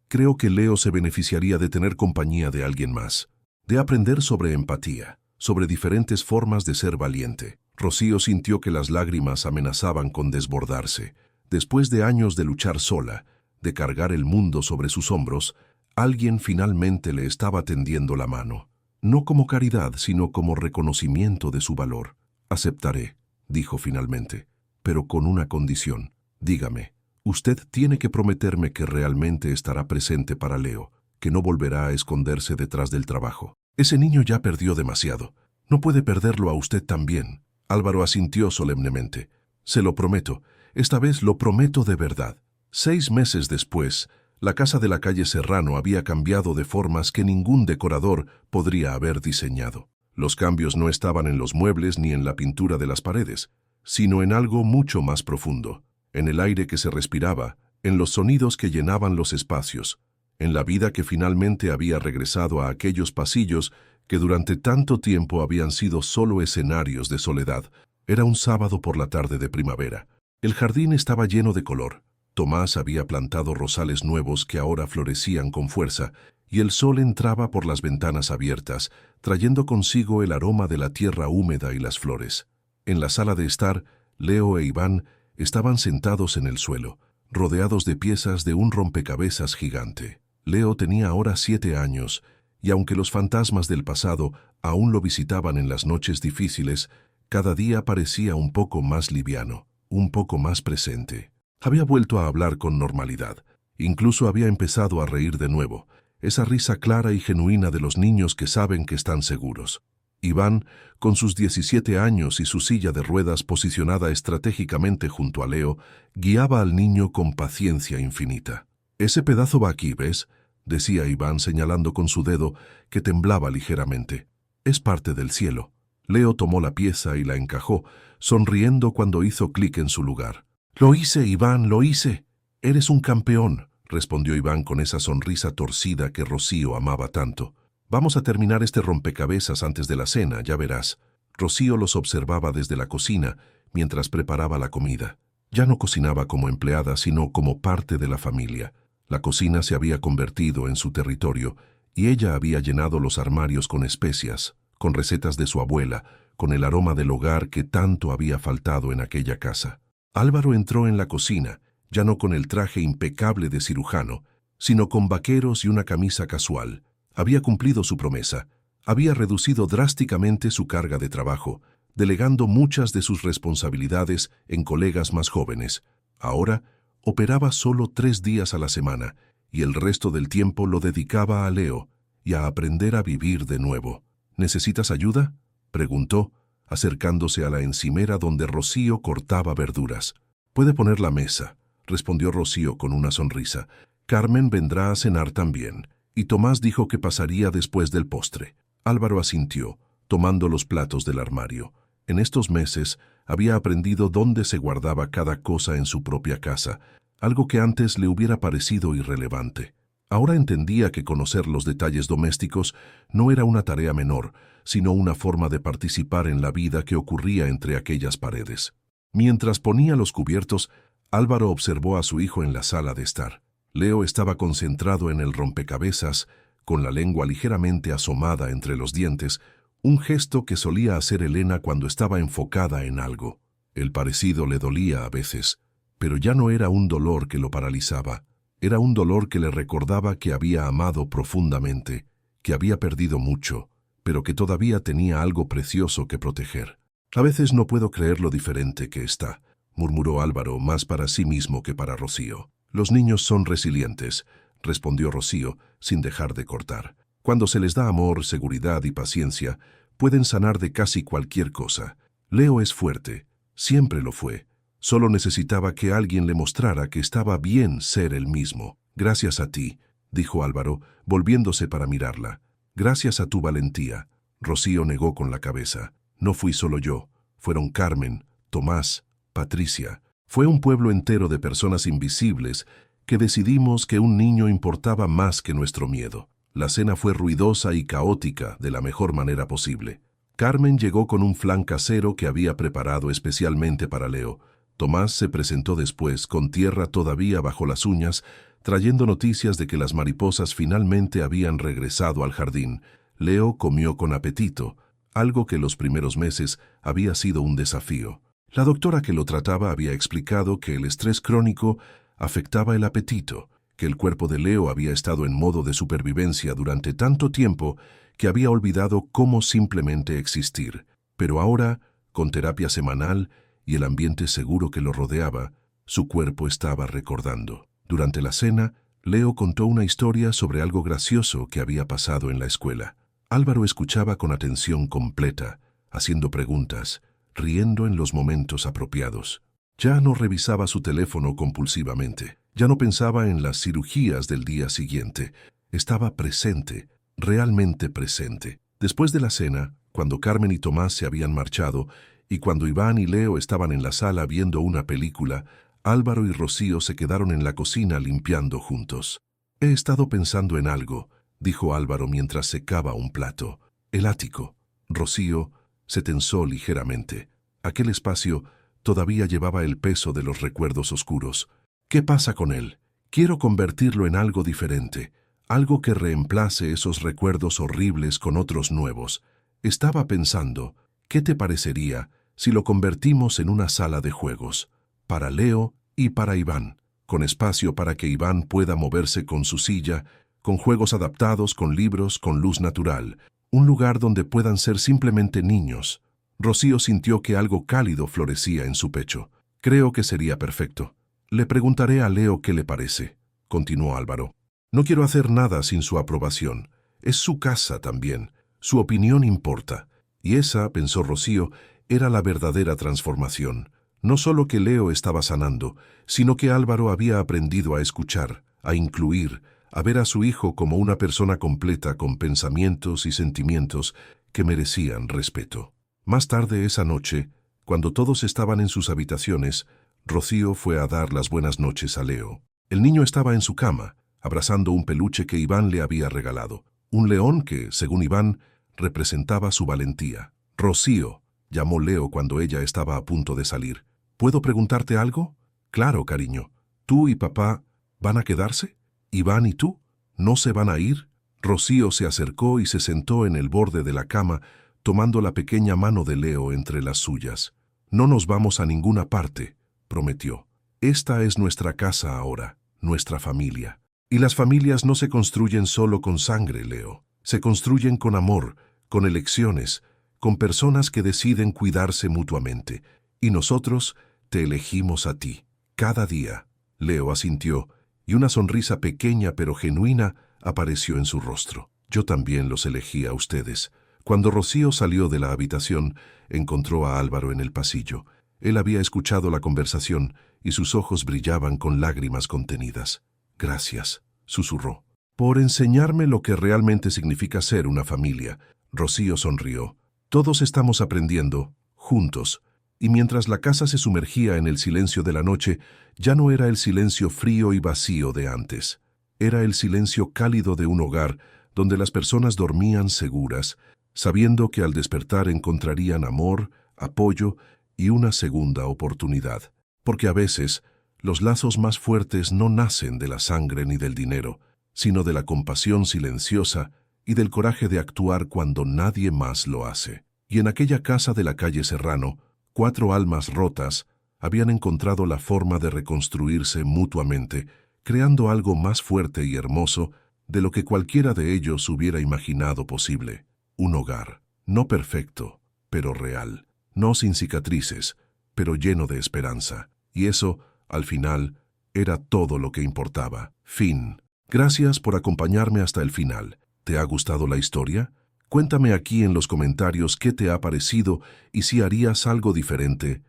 creo que Leo se beneficiaría de tener compañía de alguien más, de aprender sobre empatía, sobre diferentes formas de ser valiente. Rocío sintió que las lágrimas amenazaban con desbordarse. Después de años de luchar sola, de cargar el mundo sobre sus hombros, alguien finalmente le estaba tendiendo la mano. No como caridad, sino como reconocimiento de su valor. Aceptaré, dijo finalmente, pero con una condición. Dígame, usted tiene que prometerme que realmente estará presente para Leo, que no volverá a esconderse detrás del trabajo. Ese niño ya perdió demasiado. No puede perderlo a usted también. Álvaro asintió solemnemente. Se lo prometo. Esta vez lo prometo de verdad. 6 meses después, la casa de la calle Serrano había cambiado de formas que ningún decorador podría haber diseñado. Los cambios no estaban en los muebles ni en la pintura de las paredes, sino en algo mucho más profundo, en el aire que se respiraba, en los sonidos que llenaban los espacios, en la vida que finalmente había regresado a aquellos pasillos que durante tanto tiempo habían sido solo escenarios de soledad. Era un sábado por la tarde de primavera. El jardín estaba lleno de color. Tomás había plantado rosales nuevos que ahora florecían con fuerza, y el sol entraba por las ventanas abiertas, trayendo consigo el aroma de la tierra húmeda y las flores. En la sala de estar, Leo e Iván estaban sentados en el suelo, rodeados de piezas de un rompecabezas gigante. Leo tenía ahora 7 años, y aunque los fantasmas del pasado aún lo visitaban en las noches difíciles, cada día parecía un poco más liviano, un poco más presente. Había vuelto a hablar con normalidad. Incluso había empezado a reír de nuevo, esa risa clara y genuina de los niños que saben que están seguros. Iván, con sus 17 años y su silla de ruedas posicionada estratégicamente junto a Leo, guiaba al niño con paciencia infinita. «Ese pedazo va aquí, ¿ves?», decía Iván señalando con su dedo, que temblaba ligeramente. «Es parte del cielo». Leo tomó la pieza y la encajó, sonriendo cuando hizo clic en su lugar. «Lo hice, Iván, lo hice. Eres un campeón», respondió Iván con esa sonrisa torcida que Rocío amaba tanto. «Vamos a terminar este rompecabezas antes de la cena, ya verás». Rocío los observaba desde la cocina mientras preparaba la comida. Ya no cocinaba como empleada, sino como parte de la familia. La cocina se había convertido en su territorio y ella había llenado los armarios con especias, con recetas de su abuela, con el aroma del hogar que tanto había faltado en aquella casa. Álvaro entró en la cocina, ya no con el traje impecable de cirujano, sino con vaqueros y una camisa casual. Había cumplido su promesa, había reducido drásticamente su carga de trabajo, delegando muchas de sus responsabilidades en colegas más jóvenes. Ahora operaba solo 3 días a la semana y el resto del tiempo lo dedicaba a Leo y a aprender a vivir de nuevo. «¿Necesitas ayuda?», preguntó, acercándose a la encimera donde Rocío cortaba verduras. «Puede poner la mesa», respondió Rocío con una sonrisa. «Carmen vendrá a cenar también, y Tomás dijo que pasaría después del postre». Álvaro asintió, tomando los platos del armario. En estos meses había aprendido dónde se guardaba cada cosa en su propia casa, algo que antes le hubiera parecido irrelevante. Ahora entendía que conocer los detalles domésticos no era una tarea menor, sino una forma de participar en la vida que ocurría entre aquellas paredes. Mientras ponía los cubiertos, Álvaro observó a su hijo en la sala de estar. Leo estaba concentrado en el rompecabezas, con la lengua ligeramente asomada entre los dientes, un gesto que solía hacer Elena cuando estaba enfocada en algo. El parecido le dolía a veces, pero ya no era un dolor que lo paralizaba. Era un dolor que le recordaba que había amado profundamente, que había perdido mucho, pero que todavía tenía algo precioso que proteger. «A veces no puedo creer lo diferente que está», murmuró Álvaro, más para sí mismo que para Rocío. «Los niños son resilientes», respondió Rocío, sin dejar de cortar. «Cuando se les da amor, seguridad y paciencia, pueden sanar de casi cualquier cosa. Leo es fuerte, siempre lo fue. Solo necesitaba que alguien le mostrara que estaba bien ser el mismo. Gracias a ti», dijo Álvaro, volviéndose para mirarla. «Gracias a tu valentía». Rocío negó con la cabeza. «No fui solo yo. Fueron Carmen, Tomás, Patricia. Fue un pueblo entero de personas invisibles que decidimos que un niño importaba más que nuestro miedo». La cena fue ruidosa y caótica de la mejor manera posible. Carmen llegó con un flan casero que había preparado especialmente para Leo. Tomás se presentó después, con tierra todavía bajo las uñas, trayendo noticias de que las mariposas finalmente habían regresado al jardín. Leo comió con apetito, algo que los primeros meses había sido un desafío. La doctora que lo trataba había explicado que el estrés crónico afectaba el apetito, que el cuerpo de Leo había estado en modo de supervivencia durante tanto tiempo que había olvidado cómo simplemente existir. Pero ahora, con terapia semanal y el ambiente seguro que lo rodeaba, su cuerpo estaba recordando. Durante la cena, Leo contó una historia sobre algo gracioso que había pasado en la escuela. Álvaro escuchaba con atención completa, haciendo preguntas, riendo en los momentos apropiados. Ya no revisaba su teléfono compulsivamente. Ya no pensaba en las cirugías del día siguiente. Estaba presente, realmente presente. Después de la cena, cuando Carmen y Tomás se habían marchado, y cuando Iván y Leo estaban en la sala viendo una película, Álvaro y Rocío se quedaron en la cocina limpiando juntos. «He estado pensando en algo», dijo Álvaro mientras secaba un plato. «El ático». Rocío se tensó ligeramente. Aquel espacio todavía llevaba el peso de los recuerdos oscuros. «¿Qué pasa con él? Quiero convertirlo en algo diferente, algo que reemplace esos recuerdos horribles con otros nuevos. Estaba pensando, ¿qué te parecería si lo convertimos en una sala de juegos? Para Leo y para Iván, con espacio para que Iván pueda moverse con su silla, con juegos adaptados, con libros, con luz natural, un lugar donde puedan ser simplemente niños». Rocío sintió que algo cálido florecía en su pecho. «Creo que sería perfecto. Le preguntaré a Leo qué le parece», continuó Álvaro. «No quiero hacer nada sin su aprobación. Es su casa también. Su opinión importa». Y esa, pensó Rocío, era la verdadera transformación. No solo que Leo estaba sanando, sino que Álvaro había aprendido a escuchar, a incluir, a ver a su hijo como una persona completa con pensamientos y sentimientos que merecían respeto. Más tarde esa noche, cuando todos estaban en sus habitaciones, Rocío fue a dar las buenas noches a Leo. El niño estaba en su cama, abrazando un peluche que Iván le había regalado. Un león que, según Iván, representaba su valentía. «Rocío», llamó Leo cuando ella estaba a punto de salir. «¿Puedo preguntarte algo?» «Claro, cariño. ¿Tú y papá van a quedarse? ¿Iván y tú? ¿No se van a ir?» Rocío se acercó y se sentó en el borde de la cama, tomando la pequeña mano de Leo entre las suyas. «No nos vamos a ninguna parte», prometió. «Esta es nuestra casa ahora, nuestra familia. Y las familias no se construyen solo con sangre, Leo. Se construyen con amor, con elecciones, con personas que deciden cuidarse mutuamente. Y nosotros te elegimos a ti, cada día». Leo asintió, y una sonrisa pequeña pero genuina apareció en su rostro. «Yo también los elegí a ustedes». Cuando Rocío salió de la habitación, encontró a Álvaro en el pasillo. Él había escuchado la conversación y sus ojos brillaban con lágrimas contenidas. «Gracias», susurró, «por enseñarme lo que realmente significa ser una familia». Rocío sonrió. «Todos estamos aprendiendo, juntos». Y mientras la casa se sumergía en el silencio de la noche, ya no era el silencio frío y vacío de antes. Era el silencio cálido de un hogar donde las personas dormían seguras, sabiendo que al despertar encontrarían amor, apoyo y una segunda oportunidad. Porque a veces, los lazos más fuertes no nacen de la sangre ni del dinero, sino de la compasión silenciosa y del coraje de actuar cuando nadie más lo hace. Y en aquella casa de la calle Serrano, 4 almas rotas habían encontrado la forma de reconstruirse mutuamente, creando algo más fuerte y hermoso de lo que cualquiera de ellos hubiera imaginado posible. Un hogar, no perfecto, pero real, no sin cicatrices, pero lleno de esperanza. Y eso, al final, era todo lo que importaba. Fin. Gracias por acompañarme hasta el final. ¿Te ha gustado la historia? Cuéntame aquí en los comentarios qué te ha parecido y si harías algo diferente.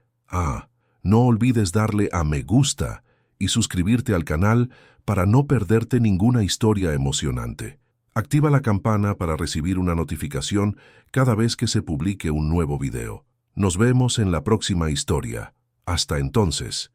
No olvides darle a me gusta y suscribirte al canal para no perderte ninguna historia emocionante. Activa la campana para recibir una notificación cada vez que se publique un nuevo video. Nos vemos en la próxima historia. Hasta entonces.